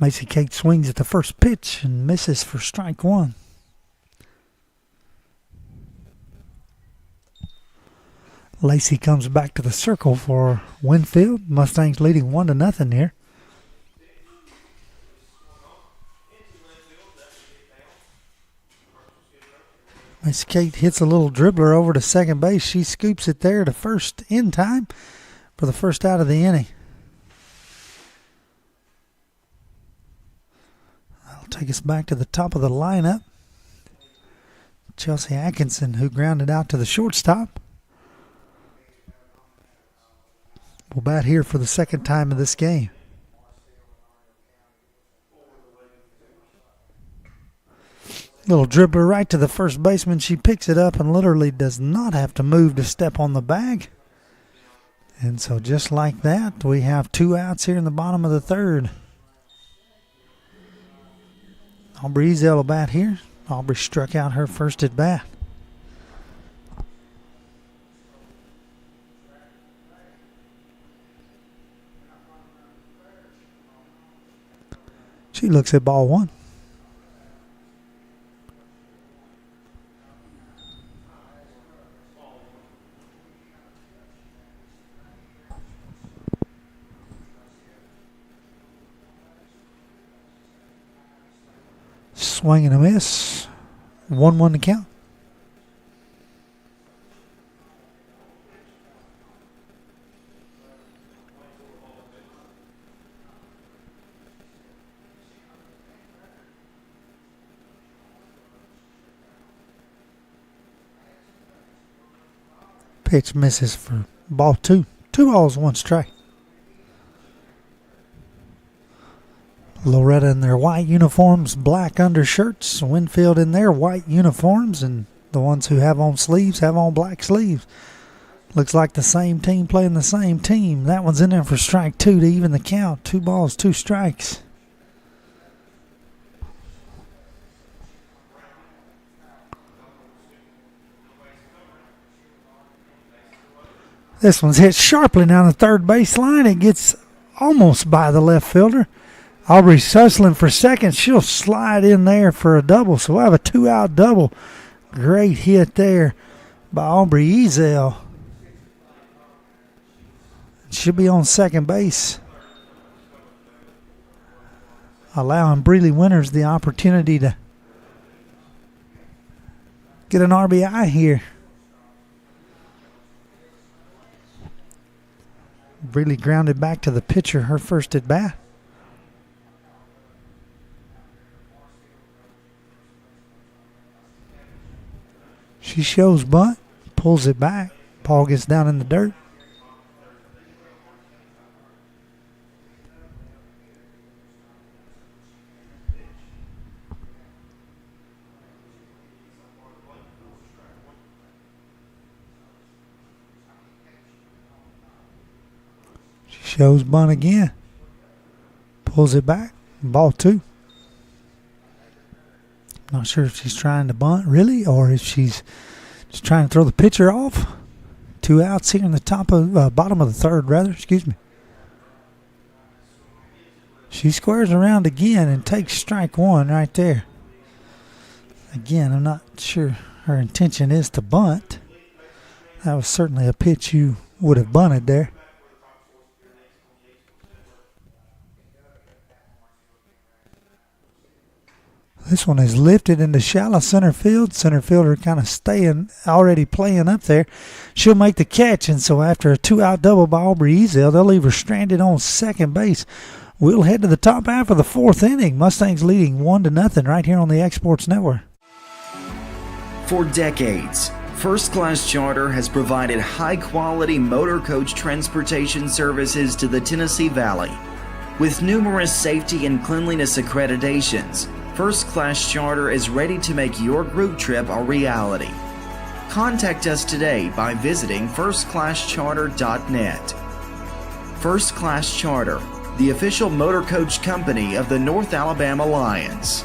Macy Kate swings at the first pitch and misses for strike 1. Lacey comes back to the circle for Winfield. Mustangs leading 1-0 here. Miss Kate hits a little dribbler over to second base. She scoops it there to first in time for the first out of the inning. That'll take us back to the top of the lineup. Chelsea Atkinson, who grounded out to the shortstop, will bat here for the second time of this game. Little dribbler right to the first baseman. She picks it up and literally does not have to move to step on the bag. And so just like that, we have 2 outs here in the bottom of the third. Aubrey Ezel will bat here. Aubrey struck out her first at bat. She looks at ball 1. Swing and a miss. 1-1 to count. Pitch misses for ball 2. 2 balls, 1 strike. Loretto in their white uniforms, black undershirts. Winfield in their white uniforms, and the ones who have on sleeves have on black sleeves. Looks like the same team playing the same team. That one's in there for strike 2 to even the count. 2 balls, 2 strikes. This one's hit sharply down the third baseline. It gets almost by the left fielder. Aubrey's hustling for second. She'll slide in there for a double. So we'll have a 2-out double. Great hit there by Aubrey Ezel. She'll be on second base, allowing Breeley Winters the opportunity to get an RBI here. Breeley grounded back to the pitcher, her first at bat. She shows bunt, pulls it back. Paul gets down in the dirt. She shows bunt again. Pulls it back. Ball 2. Not sure if she's trying to bunt, really, or if she's just trying to throw the pitcher off. 2 outs here in the bottom of the third, rather. Excuse me. She squares around again and takes strike 1 right there. Again, I'm not sure her intention is to bunt. That was certainly a pitch you would have bunted there. This one is lifted into shallow center field. Center fielder kind of already playing up there. She'll make the catch, and so after a 2-out double by Aubrey Ezel, they'll leave her stranded on second base. We'll head to the top half of the 4th inning. Mustangs leading 1-0 right here on the Exports Network. For decades, First Class Charter has provided high-quality motor coach transportation services to the Tennessee Valley. With numerous safety and cleanliness accreditations, First Class Charter is ready to make your group trip a reality. Contact us today by visiting firstclasscharter.net. First Class Charter, the official motor coach company of the North Alabama Lions.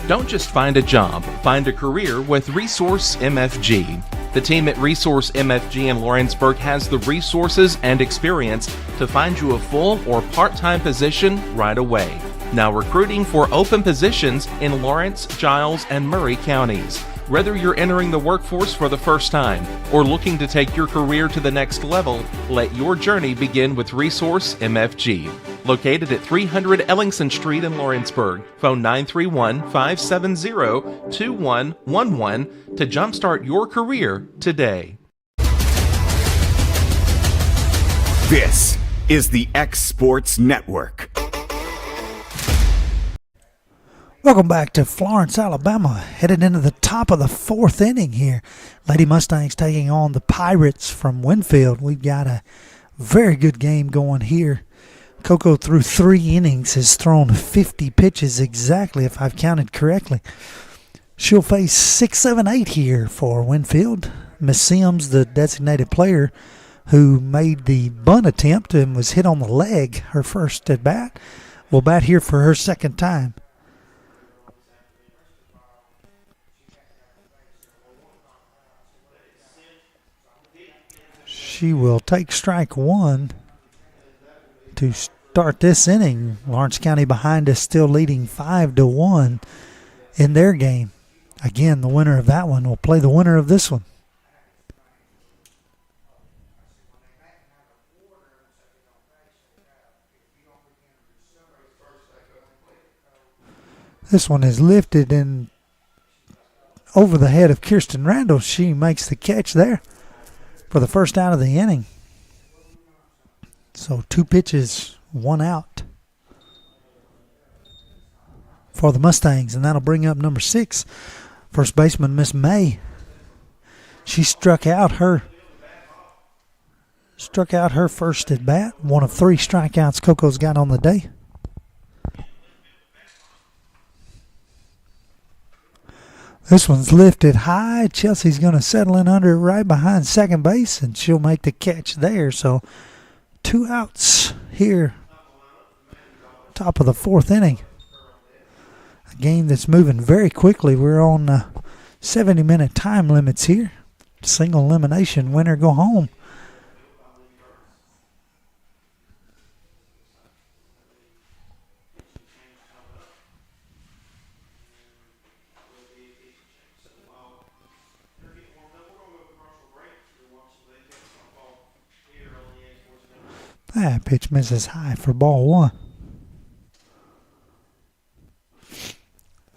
Don't just find a job, find a career with Resource MFG. The team at Resource MFG in Lawrenceburg has the resources and experience to find you a full or part-time position right away. Now recruiting for open positions in Lawrence, Giles, and Murray counties. Whether you're entering the workforce for the first time or looking to take your career to the next level, let your journey begin with Resource MFG. Located at 300 Ellingson Street in Lawrenceburg. Phone 931-570-2111 to jumpstart your career today. This is the X Sports Network. Welcome back to Florence, Alabama. Headed into the top of the fourth inning here. Lady Mustangs taking on the Pirates from Winfield. We've got a very good game going here. Coco, through 3 innings, has thrown 50 pitches exactly, if I've counted correctly. She'll face 6, 7, 8 here for Winfield. Miss Sims, the designated player who made the bunt attempt and was hit on the leg her first at bat, will bat here for her second time. She will take strike one to start this inning. Lawrence County behind us, still leading 5-1 in their game. Again, the winner of that one will play the winner of this one. This one is lifted and over the head of Kirsten Randall. She makes the catch there for the first out of the inning. So 2 pitches, 1 out for the Mustangs, and that'll bring up number 6, first baseman Miss May. She struck out her first at bat, one of 3 strikeouts Coco's got on the day. This one's lifted high. Chelsea's going to settle in under it right behind second base, and she'll make the catch there. So 2 outs here, top of the 4th inning. A game that's moving very quickly. We're on 70-minute time limits here. Single elimination, winner go home. That pitch misses high for ball 1.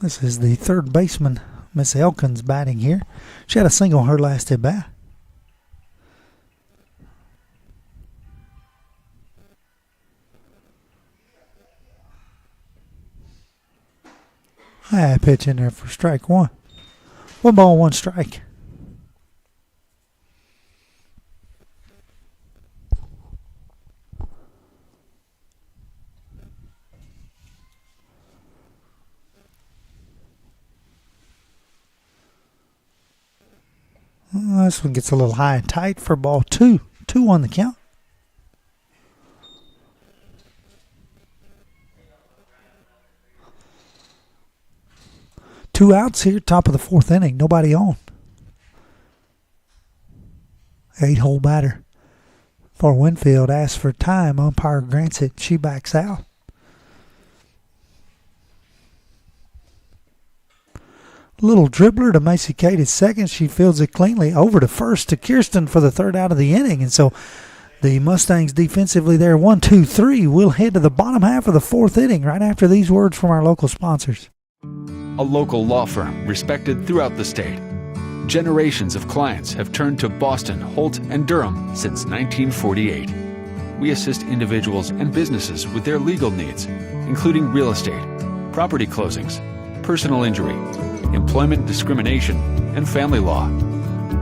This is the third baseman, Miss Elkins, batting here. She had a single her last at bat. That pitch in there for strike 1. 1 ball, 1 strike. This one gets a little high and tight for ball 2. 2 on the count. Two outs here, top of the 4th inning. Nobody on. 8-hole batter for Winfield asks for time. Umpire grants it. She backs out. Little dribbler to Macy Kate at second. She fields it cleanly over to first to Kirsten for the 3rd out of the inning. And so the Mustangs defensively there, 1, 2, 3. We'll head to the bottom half of the 4th inning right after these words from our local sponsors. A local law firm respected throughout the state. Generations of clients have turned to Boston, Holt, and Durham since 1948. We assist individuals and businesses with their legal needs, including real estate, property closings, personal injury, employment discrimination, and family law.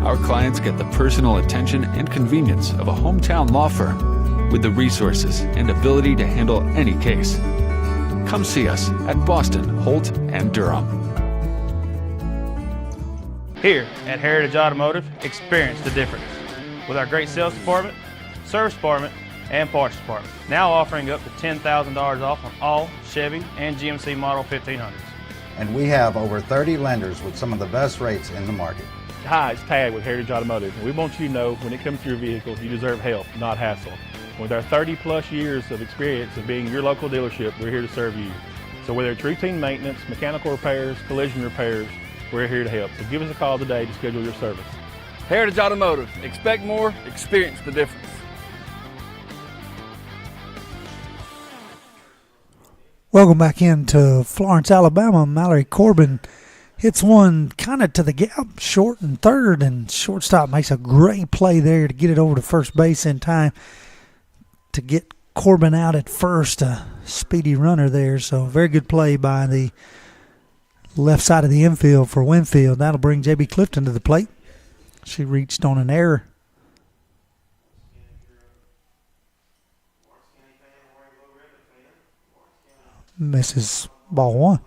Our clients get the personal attention and convenience of a hometown law firm with the resources and ability to handle any case. Come see us at Boston, Holt, and Durham. Here at Heritage Automotive, experience the difference with our great sales department, service department, and parts department. Now offering up to $10,000 off on all Chevy and GMC Model 1500s. And we have over 30 lenders with some of the best rates in the market. Hi, it's Tag with Heritage Automotive. We want you to know when it comes to your vehicle, you deserve help, not hassle. With our 30-plus years of experience of being your local dealership, we're here to serve you. So whether it's routine maintenance, mechanical repairs, collision repairs, we're here to help. So give us a call today to schedule your service. Heritage Automotive. Expect more, experience the difference. Welcome back into Florence, Alabama. Mallory Corbin hits one kind of to the gap, short and third, and shortstop makes a great play there to get it over to first base in time to get Corbin out at first, a speedy runner there. So very good play by the left side of the infield for Winfield. That'll bring J.B. Clifton to the plate. She reached on an error. Misses ball one.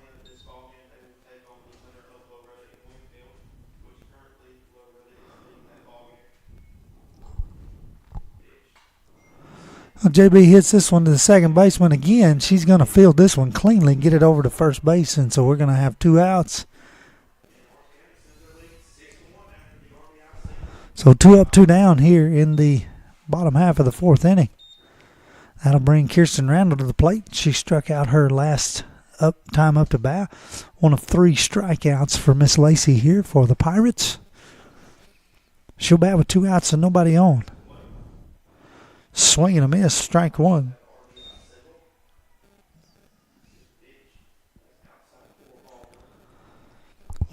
Well, JB hits this one to the second baseman again. She's going to field this one cleanly, get it over to first base, and so we're going to have 2 outs. So 2 up, 2 down here in the bottom half of the 4th inning. That'll bring Kirsten Randall to the plate. She struck out her last time up to bat. One of 3 strikeouts for Miss Lacey here for the Pirates. She'll bat with 2 outs and nobody on. Swing and a miss, strike 1.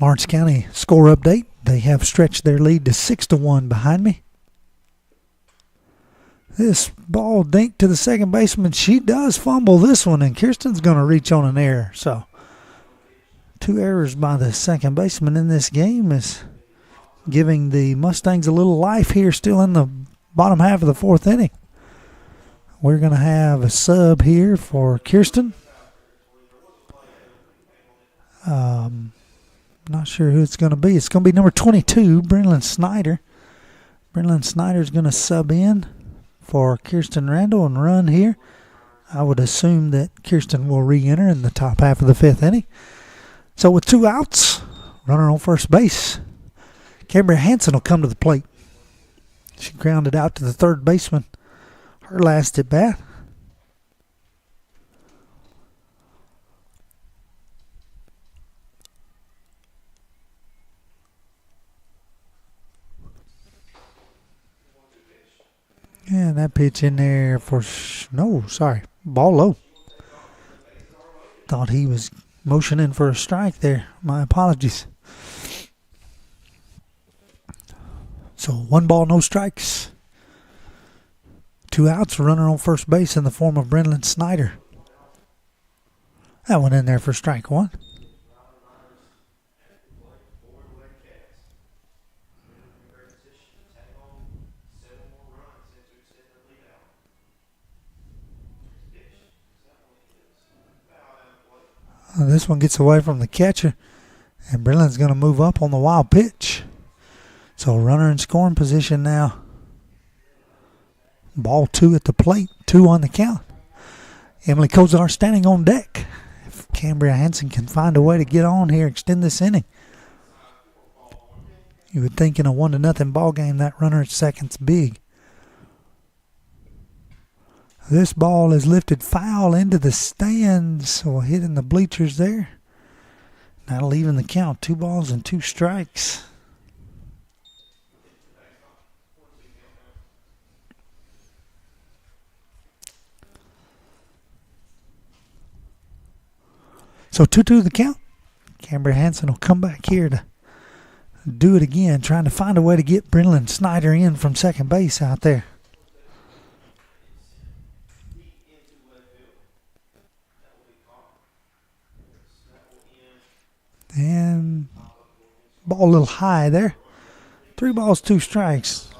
Lawrence County score update. They have stretched their lead to 6-1 behind me. This ball dinked to the second baseman. She does fumble this one, and Kirsten's going to reach on an error. So 2 errors by the second baseman in this game is giving the Mustangs a little life here still in the bottom half of the 4th inning. We're going to have a sub here for Kirsten. Not sure who it's going to be. It's going to be number 22, Brenlyn Snyder. Brenlyn Snyder's going to sub in for Kirsten Randall and run here. I would assume that Kirsten will re-enter in the top half of the 5th inning. So with 2 outs, runner on first base, Cambria Hanson will come to the plate. She grounded out to the third baseman. Her last at bat. And that pitch in there for ball low. Thought he was motioning for a strike there. My apologies. So 1 ball, no strikes. 2 outs, runner on first base in the form of Brenlyn Snyder. That one in there for strike 1. This one gets away from the catcher, and Brenlyn's going to move up on the wild pitch. So runner in scoring position now. Ball 2 at the plate, 2 on the count. Emily Kozar standing on deck. If Cambria Hanson can find a way to get on here, extend this inning. You would think in a 1-0 ball game that runner at second's big. This ball is lifted foul into the stands, so hitting the bleachers there. That'll even the count. 2 balls and 2 strikes. So 2-2 the count. Cambria Hanson will come back here to do it again, trying to find a way to get Brenlyn Snyder in from second base out there. And ball a little high there. 3 balls, 2 strikes.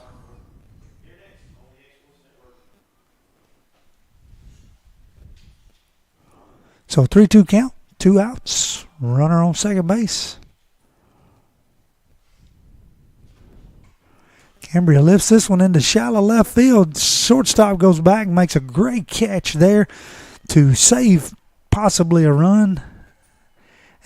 So 3-2 count. 2 outs, runner on second base. Cambria lifts this one into shallow left field. Shortstop goes back and makes a great catch there to save possibly a run.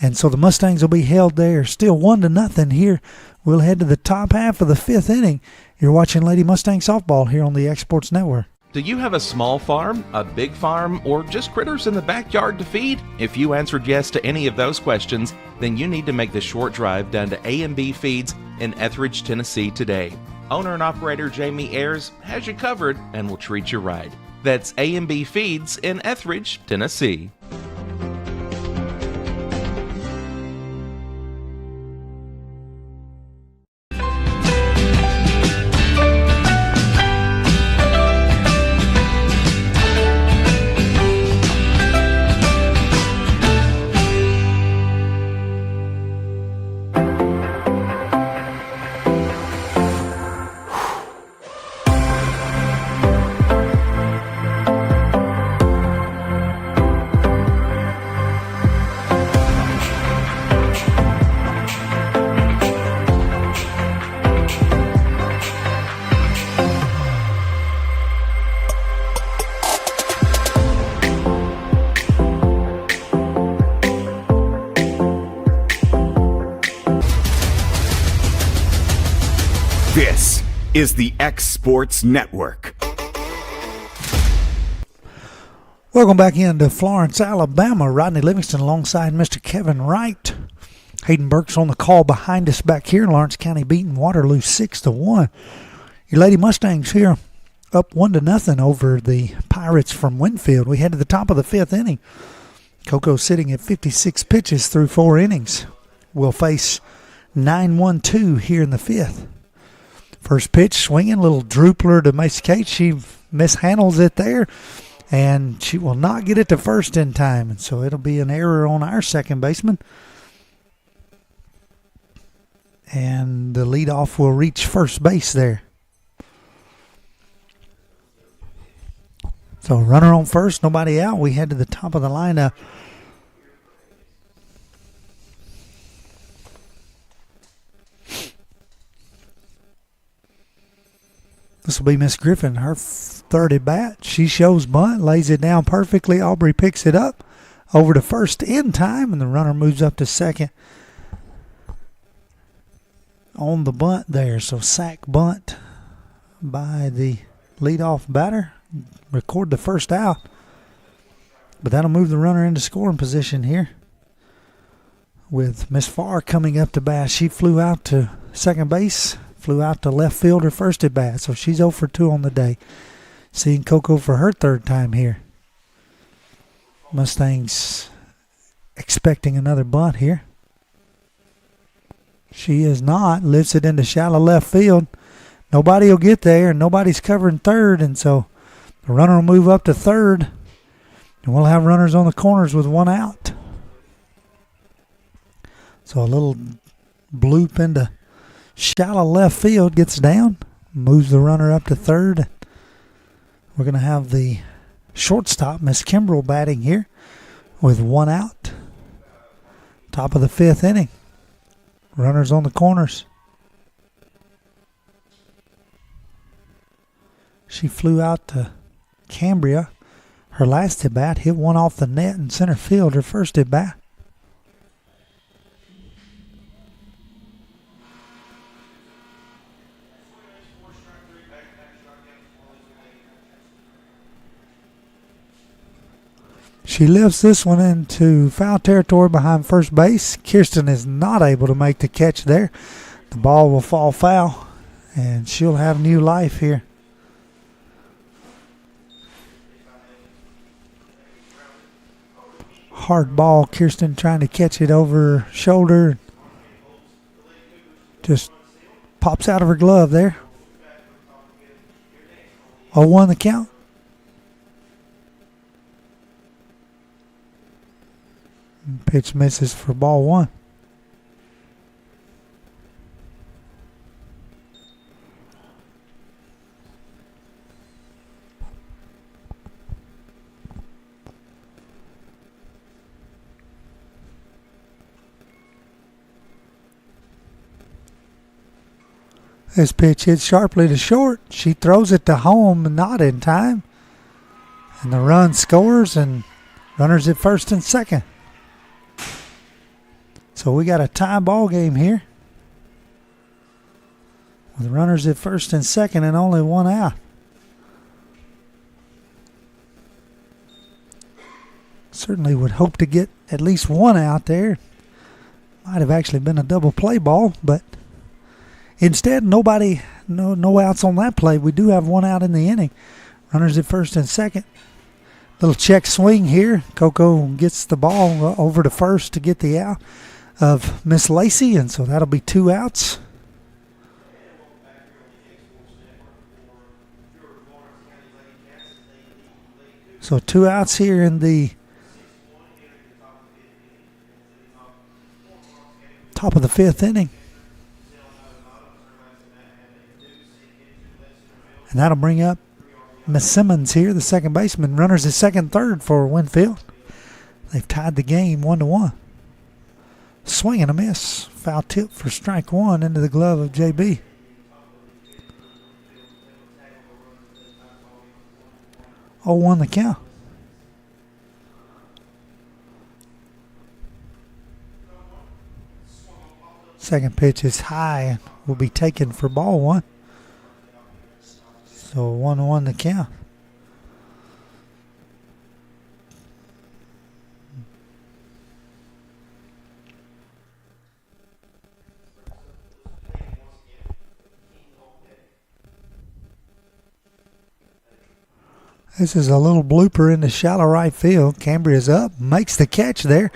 And so the Mustangs will be held there. Still 1-0 here. We'll head to the top half of the 5th inning. You're watching Lady Mustang Softball here on the X Sports Network. Do you have a small farm, a big farm, or just critters in the backyard to feed? If you answered yes to any of those questions, then you need to make the short drive down to A&B Feeds in Etheridge, Tennessee today. Owner and operator Jamie Ayers has you covered and will treat you right. That's A&B Feeds in Etheridge, Tennessee. This is the X Sports Network. Welcome back into Florence, Alabama. Rodney Livingston alongside Mr. Kevin Wright. Hayden Burke's on the call behind us back here in Lawrence County, beating Waterloo 6-1. Your Lady Mustangs here up 1-0 over the Pirates from Winfield. We head to the top of the fifth inning. Coco sitting at 56 pitches through 4 innings. We'll face 9-1-2 here in the fifth. First pitch swinging, little droopler to Macy Kate. She mishandles it there, and she will not get it to first in time. And so it'll be an error on our second baseman. And the leadoff will reach first base there. So runner on first, nobody out. We head to the top of the lineup. This will be Miss Griffin, her third at bat. She shows bunt, lays it down perfectly. Aubrey picks it up over to first in time, and the runner moves up to second on the bunt there. So sack bunt by the leadoff batter. Record the first out. But that'll move the runner into scoring position here with Miss Farr coming up to bat. She flew out to second base. Flew out to left field her first at bat, so she's 0 for 2 on the day. Seeing Coco for her third time here. Mustangs expecting another bunt here. She is not. Lifts it into shallow left field. Nobody will get there, and nobody's covering third, and so the runner will move up to third, and we'll have runners on the corners with 1 out. So a little bloop into shallow left field, gets down, moves the runner up to third. We're going to have the shortstop, Miss Kimbrell, batting here with 1 out. Top of the fifth inning. Runners on the corners. She flew out to Cambria. Her last at bat, hit one off the net in center field, her first at bat. She lifts this one into foul territory behind first base. Kirsten is not able to make the catch there. The ball will fall foul, and she'll have new life here. Hard ball. Kirsten trying to catch it over her shoulder. Just pops out of her glove there. 0-1 the count. Pitch misses for ball 1. This pitch hits sharply to short. She throws it to home, not in time. And the run scores, and runners at first and second. So we got a tie ball game here with runners at first and second and only 1 out. Certainly would hope to get at least one out there. Might have actually been a double play ball, but instead, no outs on that play. We do have one out in the inning. Runners at first and second. Little check swing here. Coco gets the ball over to first to get the out of Miss Lacey, and so that'll be 2 outs. So 2 outs here in the top of the 5th inning. And that'll bring up Miss Simmons here, the second baseman. Runners at second, third for Winfield. They've tied the game 1-1. Swing and a miss. Foul tip for strike one into the glove of JB. Oh, 1 the count. Second pitch is high and will be taken for ball one. So 1-1 the count. This is a little blooper in the shallow right field. Cambria's up, makes the catch there.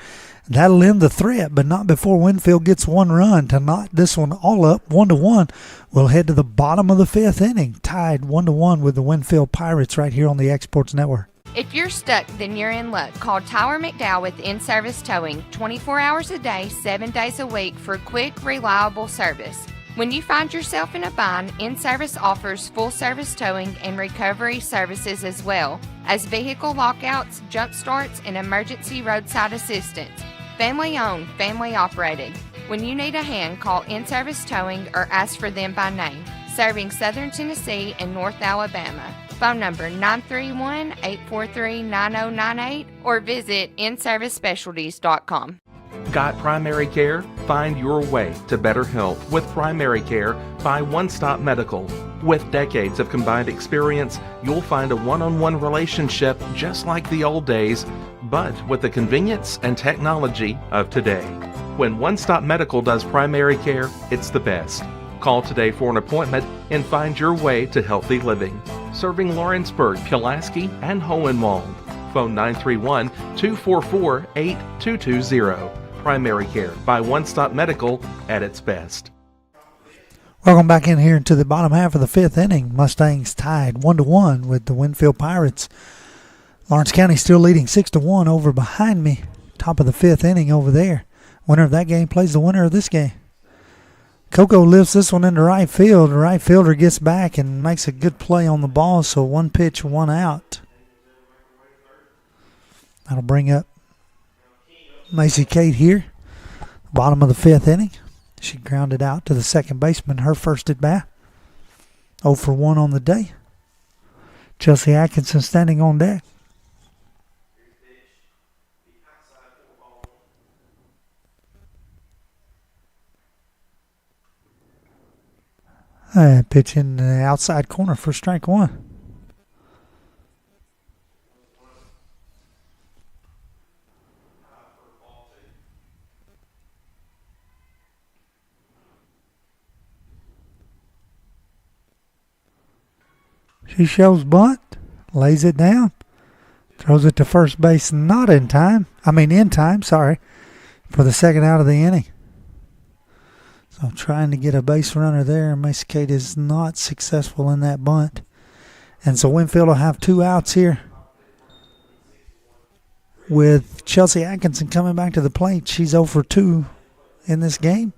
That'll end the threat, but not before Winfield gets one run to knot this one all up. 1-1. We'll head to the bottom of the 5th inning, tied 1-1 with the Winfield Pirates right here on the Exports Network. If you're stuck, then you're in luck. Call Tyler McDowell with In-Service Towing, 24 hours a day, 7 days a week for quick, reliable service. When you find yourself in a bind, In-Service offers full-service towing and recovery services as well as vehicle lockouts, jump starts, and emergency roadside assistance. Family-owned, family-operated. When you need a hand, call In-Service Towing or ask for them by name. Serving Southern Tennessee and North Alabama. Phone number 931-843-9098 or visit inservicespecialties.com. Got primary care? Find your way to better health with primary care by One Stop Medical. With decades of combined experience, you'll find a one-on-one relationship just like the old days, but with the convenience and technology of today. When One Stop Medical does primary care, it's the best. Call today for an appointment and find your way to healthy living. Serving Lawrenceburg, Pulaski, and Hohenwald. Phone 931-244-8220. Primary care by One Stop Medical at its best. Welcome back in here into the bottom half of the 5th inning. Mustangs tied 1-1 with the Winfield Pirates. Lawrence County still leading 6-1 over behind me. Top of the 5th inning over there. Winner of that game plays the winner of this game. Coco lifts this one into right field. The right fielder gets back and makes a good play on the ball, so 1 pitch, 1 out. That'll bring up Macy Kate here. Bottom of the 5th inning. She grounded out to the second baseman, her first at bat. 0 for 1 on the day. Chelsea Atkinson standing on deck. Pitch in the outside corner for strike one. She shows bunt, lays it down, throws it to first base, not in time. In time, sorry, for the second out of the inning. So trying to get a base runner there. Macy Kate is not successful in that bunt. And so Winfield will have 2 outs here with Chelsea Atkinson coming back to the plate. She's 0 for 2 in this game.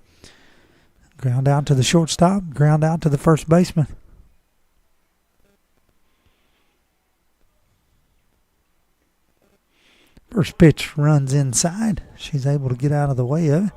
Ground out to the shortstop, ground out to the first baseman. First pitch runs inside. She's able to get out of the way of it.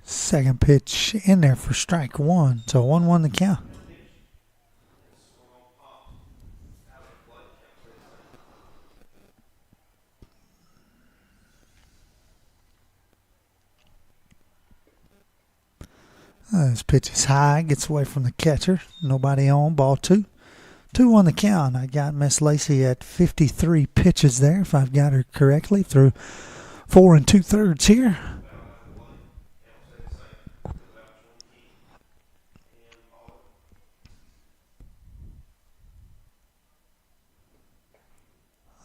Second pitch in there for strike one. So 1-1 the count. This pitch is high, gets away from the catcher. Nobody on, ball 2. 2 on the count. I got Miss Lacey at 53 pitches there, if I've got her correctly, through 4 2/3 here.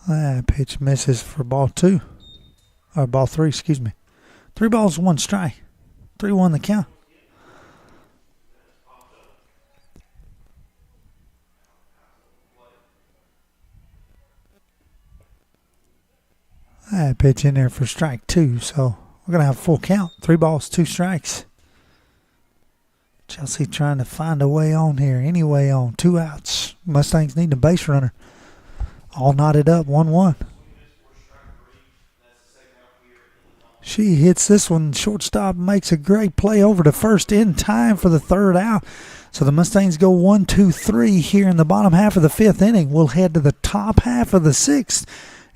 That pitch misses for ball 2. Or ball 3, excuse me. 3 balls, 1 strike. 3-1 the count. That pitch in there for strike 2, so we're going to have a full count. 3 balls, 2 strikes. Chelsea trying to find a way on here. Any way on. 2 outs. Mustangs need a base runner. All knotted up, 1-1. She hits this one. Shortstop makes a great play over to first in time for the 3rd out. So the Mustangs go 1-2-3 here in the bottom half of the 5th inning. We'll head to the top half of the 6th.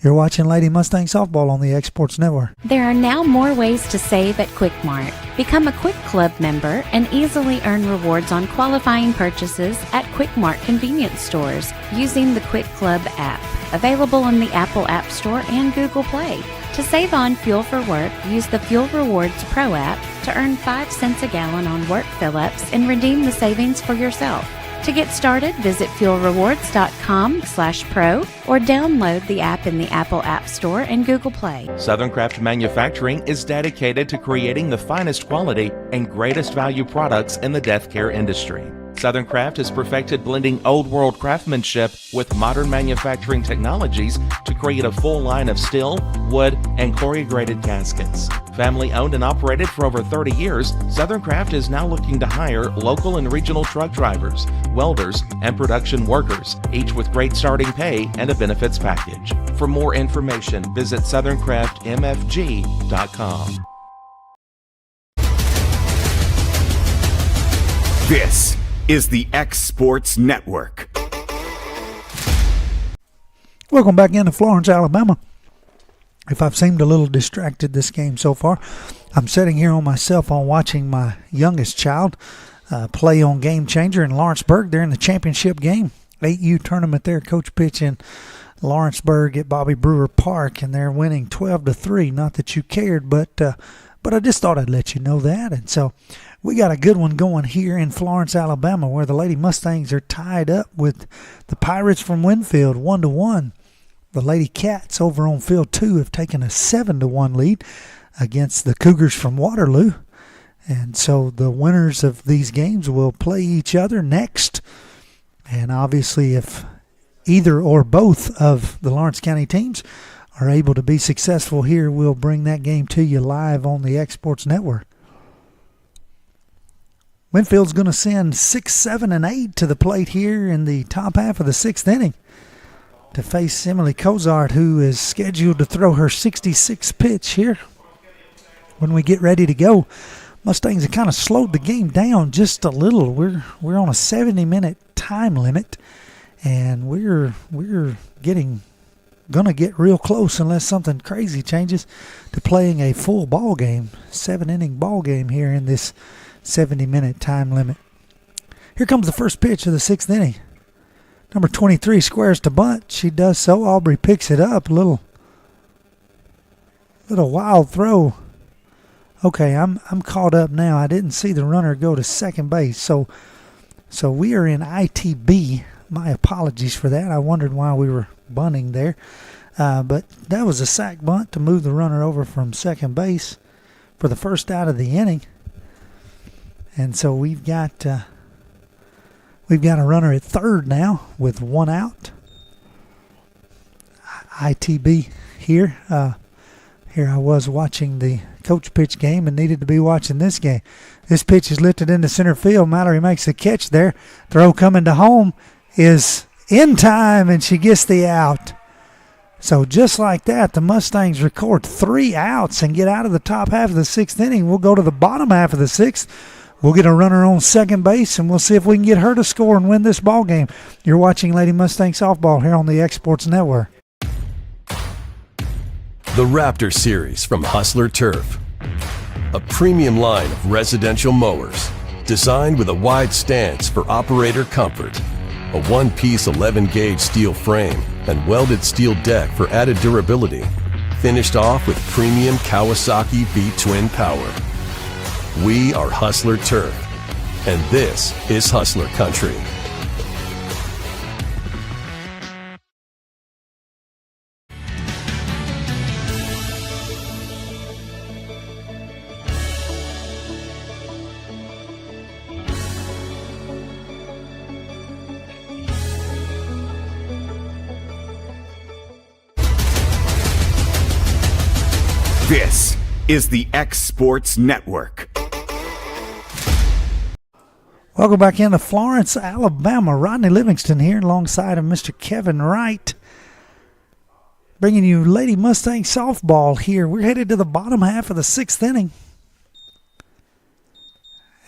You're watching Lady Mustang Softball on the X Sports Network. There are now more ways to save at Quick Mart. Become a Quick Club member and easily earn rewards on qualifying purchases at Quick Mart convenience stores using the Quick Club app, available in the Apple App Store and Google Play. To save on fuel for work, use the Fuel Rewards Pro app to earn 5 cents a gallon on work fill-ups and redeem the savings for yourself. To get started, visit fuelrewards.com/pro or download the app in the Apple App Store and Google Play. Southern Craft Manufacturing is dedicated to creating the finest quality and greatest value products in the death care industry. Southern Craft has perfected blending old world craftsmanship with modern manufacturing technologies to create a full line of steel, wood, and corrugated caskets. Family owned and operated for over 30 years, Southern Craft is now looking to hire local and regional truck drivers, welders, and production workers, each with great starting pay and a benefits package. For more information, visit southerncraftmfg.com. This is the X Sports Network. Welcome back into Florence, Alabama. If I've seemed a little distracted this game so far, I'm sitting here on my cell phone watching my youngest child play on Game Changer in Lawrenceburg. They're in the championship game, 8U tournament there. Coach pitch in Lawrenceburg at Bobby Brewer Park, and they're winning 12-3. Not that you cared, but I just thought I'd let you know that. And so we got a good one going here in Florence, Alabama, where the Lady Mustangs are tied up with the Pirates from Winfield, 1-1. The Lady Cats over on Field 2 have taken a 7-1 lead against the Cougars from Waterloo. And so the winners of these games will play each other next. And obviously if either or both of the Lawrence County teams are able to be successful here, we'll bring that game to you live on the X Sports Network. Winfield's going to send 6, 7, and 8 to the plate here in the top half of the 6th inning to face Emily Cozart, who is scheduled to throw her 66th pitch here. When we get ready to go, Mustangs have kind of slowed the game down just a little. We're on a 70-minute time limit, and we're gonna get real close unless something crazy changes to playing a full ball game, 7-inning ball game here in this 70-minute time limit. Here comes the first pitch of the 6th inning. Number 23 squares to bunt. She does so. Aubrey picks it up. Little wild throw. Okay, I'm caught up now. I didn't see the runner go to second base. So we are in ITB. My apologies for that. I wondered why we were bunting there. But that was a sac bunt to move the runner over from second base for the first out of the inning. And so we've got a runner at third now with 1 out. ITB here. Here I was watching the coach pitch game and needed to be watching this game. This pitch is lifted into center field. Mallory makes the catch there. Throw coming to home is in time, and she gets the out. So just like that, the Mustangs record 3 outs and get out of the top half of the 6th inning. We'll go to the bottom half of the 6th. We'll get a runner on second base, and we'll see if we can get her to score and win this ball game. You're watching Lady Mustang Softball here on the X Sports Network. The Raptor Series from Hustler Turf. A premium line of residential mowers. Designed with a wide stance for operator comfort. A one-piece 11-gauge steel frame and welded steel deck for added durability. Finished off with premium Kawasaki V-twin power. We are Hustler Turf, and this is Hustler Country. This is the X Sports Network. Welcome back into Florence, Alabama. Rodney Livingston here alongside of Mr. Kevin Wright. Bringing you Lady Mustang softball here. We're headed to the bottom half of the 6th inning.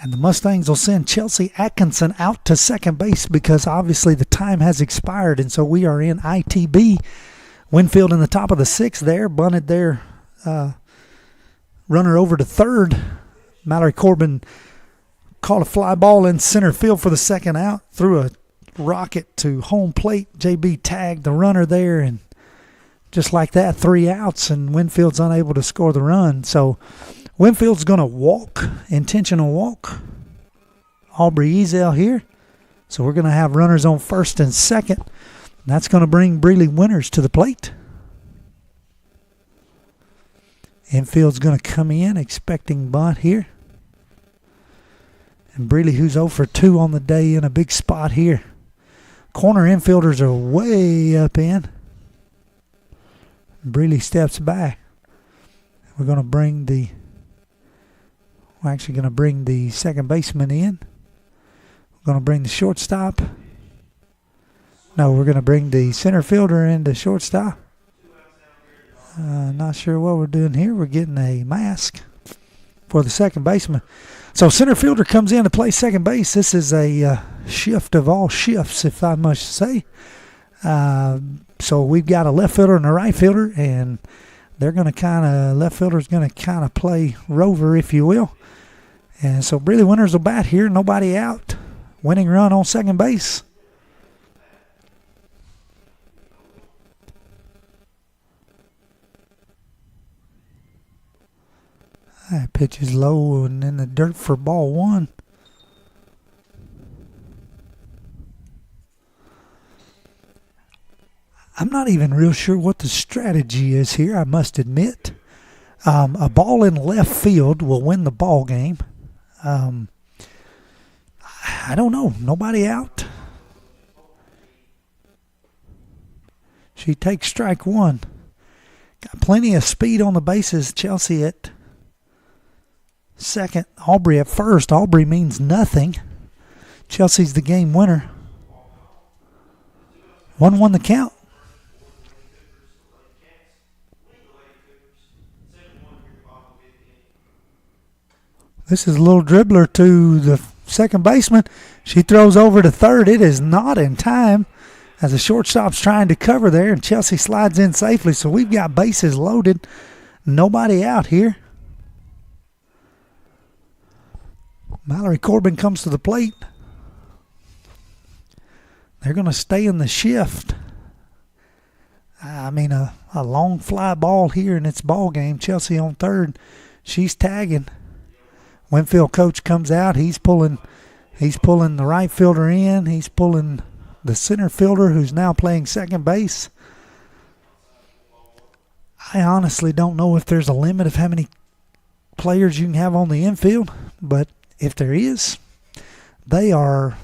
And the Mustangs will send Chelsea Atkinson out to second base because obviously the time has expired. And so we are in ITB. Winfield in the top of the 6th there. Bunted their runner over to third. Mallory Corbin caught a fly ball in center field for the second out. Threw a rocket to home plate. JB tagged the runner there, and just like that, 3 outs, and Winfield's unable to score the run. So Winfield's going to walk, intentional walk. Aubrey Ezel here. So we're going to have runners on first and second. And that's going to bring Breeley Winters to the plate. Infield's going to come in, expecting bunt here. And Breeley, who's 0 for 2 on the day, in a big spot here. Corner infielders are way up in. Breeley steps back. We're going to bring the... We're actually going to bring the second baseman in. We're going to bring the shortstop. No, we're going to bring the center fielder into shortstop. Not sure what we're doing here. We're getting a mask for the second baseman. So center fielder comes in to play second base. This is a shift of all shifts, if I must say. So we've got a left fielder and a right fielder, and they're going to left fielder's going to kind of play rover, if you will. And so Breeley Winters will bat here, nobody out. Winning run on second base. That pitch is low and in the dirt for ball 1. I'm not even real sure what the strategy is here, I must admit. A ball in left field will win the ball game. I don't know. Nobody out. She takes strike 1. Got plenty of speed on the bases. Chelsea at second, Aubrey at first. Aubrey means nothing. Chelsea's the game winner. 1-1 the count. This is a little dribbler to the second baseman. She throws over to third. It is not in time as the shortstop's trying to cover there, and Chelsea slides in safely. So we've got bases loaded. Nobody out here. Mallory Corbin comes to the plate. They're going to stay in the shift. I mean, a long fly ball here, and it's ball game. Chelsea on third. She's tagging. Winfield coach comes out. He's pulling the right fielder in. He's pulling the center fielder, who's now playing second base. I honestly don't know if there's a limit of how many players you can have on the infield, but if there is, they are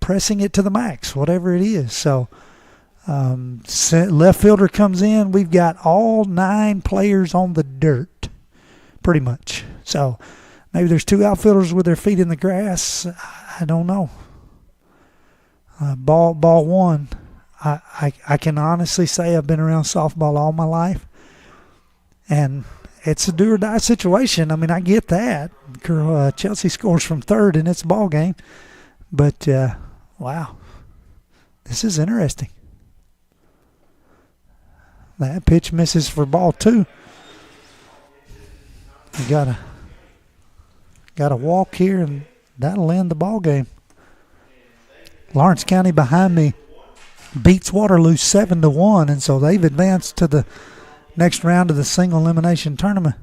pressing it to the max, whatever it is. So left fielder comes in. We've got all 9 players on the dirt, pretty much. So maybe there's 2 outfielders with their feet in the grass. I don't know. Ball 1. I can honestly say I've been around softball all my life, and it's a do-or-die situation. I mean, I get that. Chelsea scores from third, and it's a ball game. But, wow, this is interesting. That pitch misses for ball 2. You got a walk here, and that'll end the ball game. Lawrence County behind me beats Waterloo 7-1, and so they've advanced to the next round of the single elimination tournament.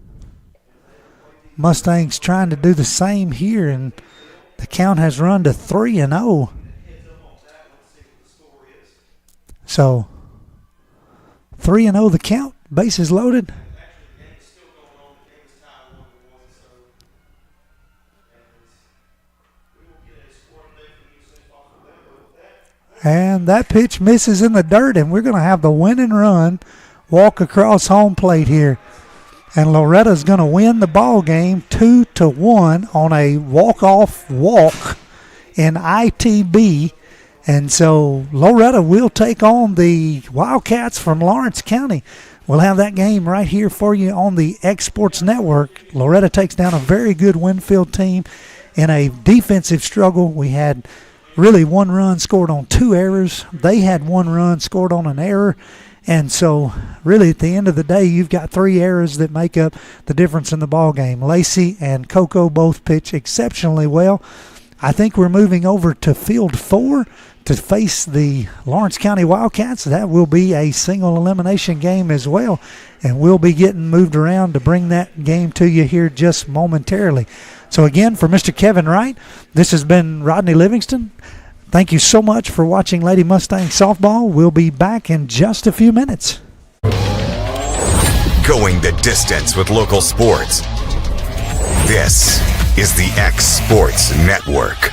Mustangs trying to do the same here, and the count has run to 3-0. So 3-0 the count, bases loaded. And that pitch misses in the dirt, and we're going to have the winning run walk across home plate here. And Loretta's going to win the ball game 2-1 on a walk-off walk in ITB. And so Loretto will take on the Wildcats from Lawrence County. We'll have that game right here for you on the X Sports Network. Loretto takes down a very good Winfield team in a defensive struggle. We had really one run scored on 2 errors. They had 1 run scored on an error. And so really at the end of the day, you've got 3 errors that make up the difference in the ball game. Lacey and Coco both pitch exceptionally well. I think we're moving over to Field 4 to face the Lawrence County Wildcats. That will be a single elimination game as well, and we'll be getting moved around to bring that game to you here just momentarily. So again, for Mr. Kevin Wright, this has been Rodney Livingston. Thank you so much for watching Lady Mustang Softball. We'll be back in just a few minutes. Going the distance with local sports. This is the X Sports Network.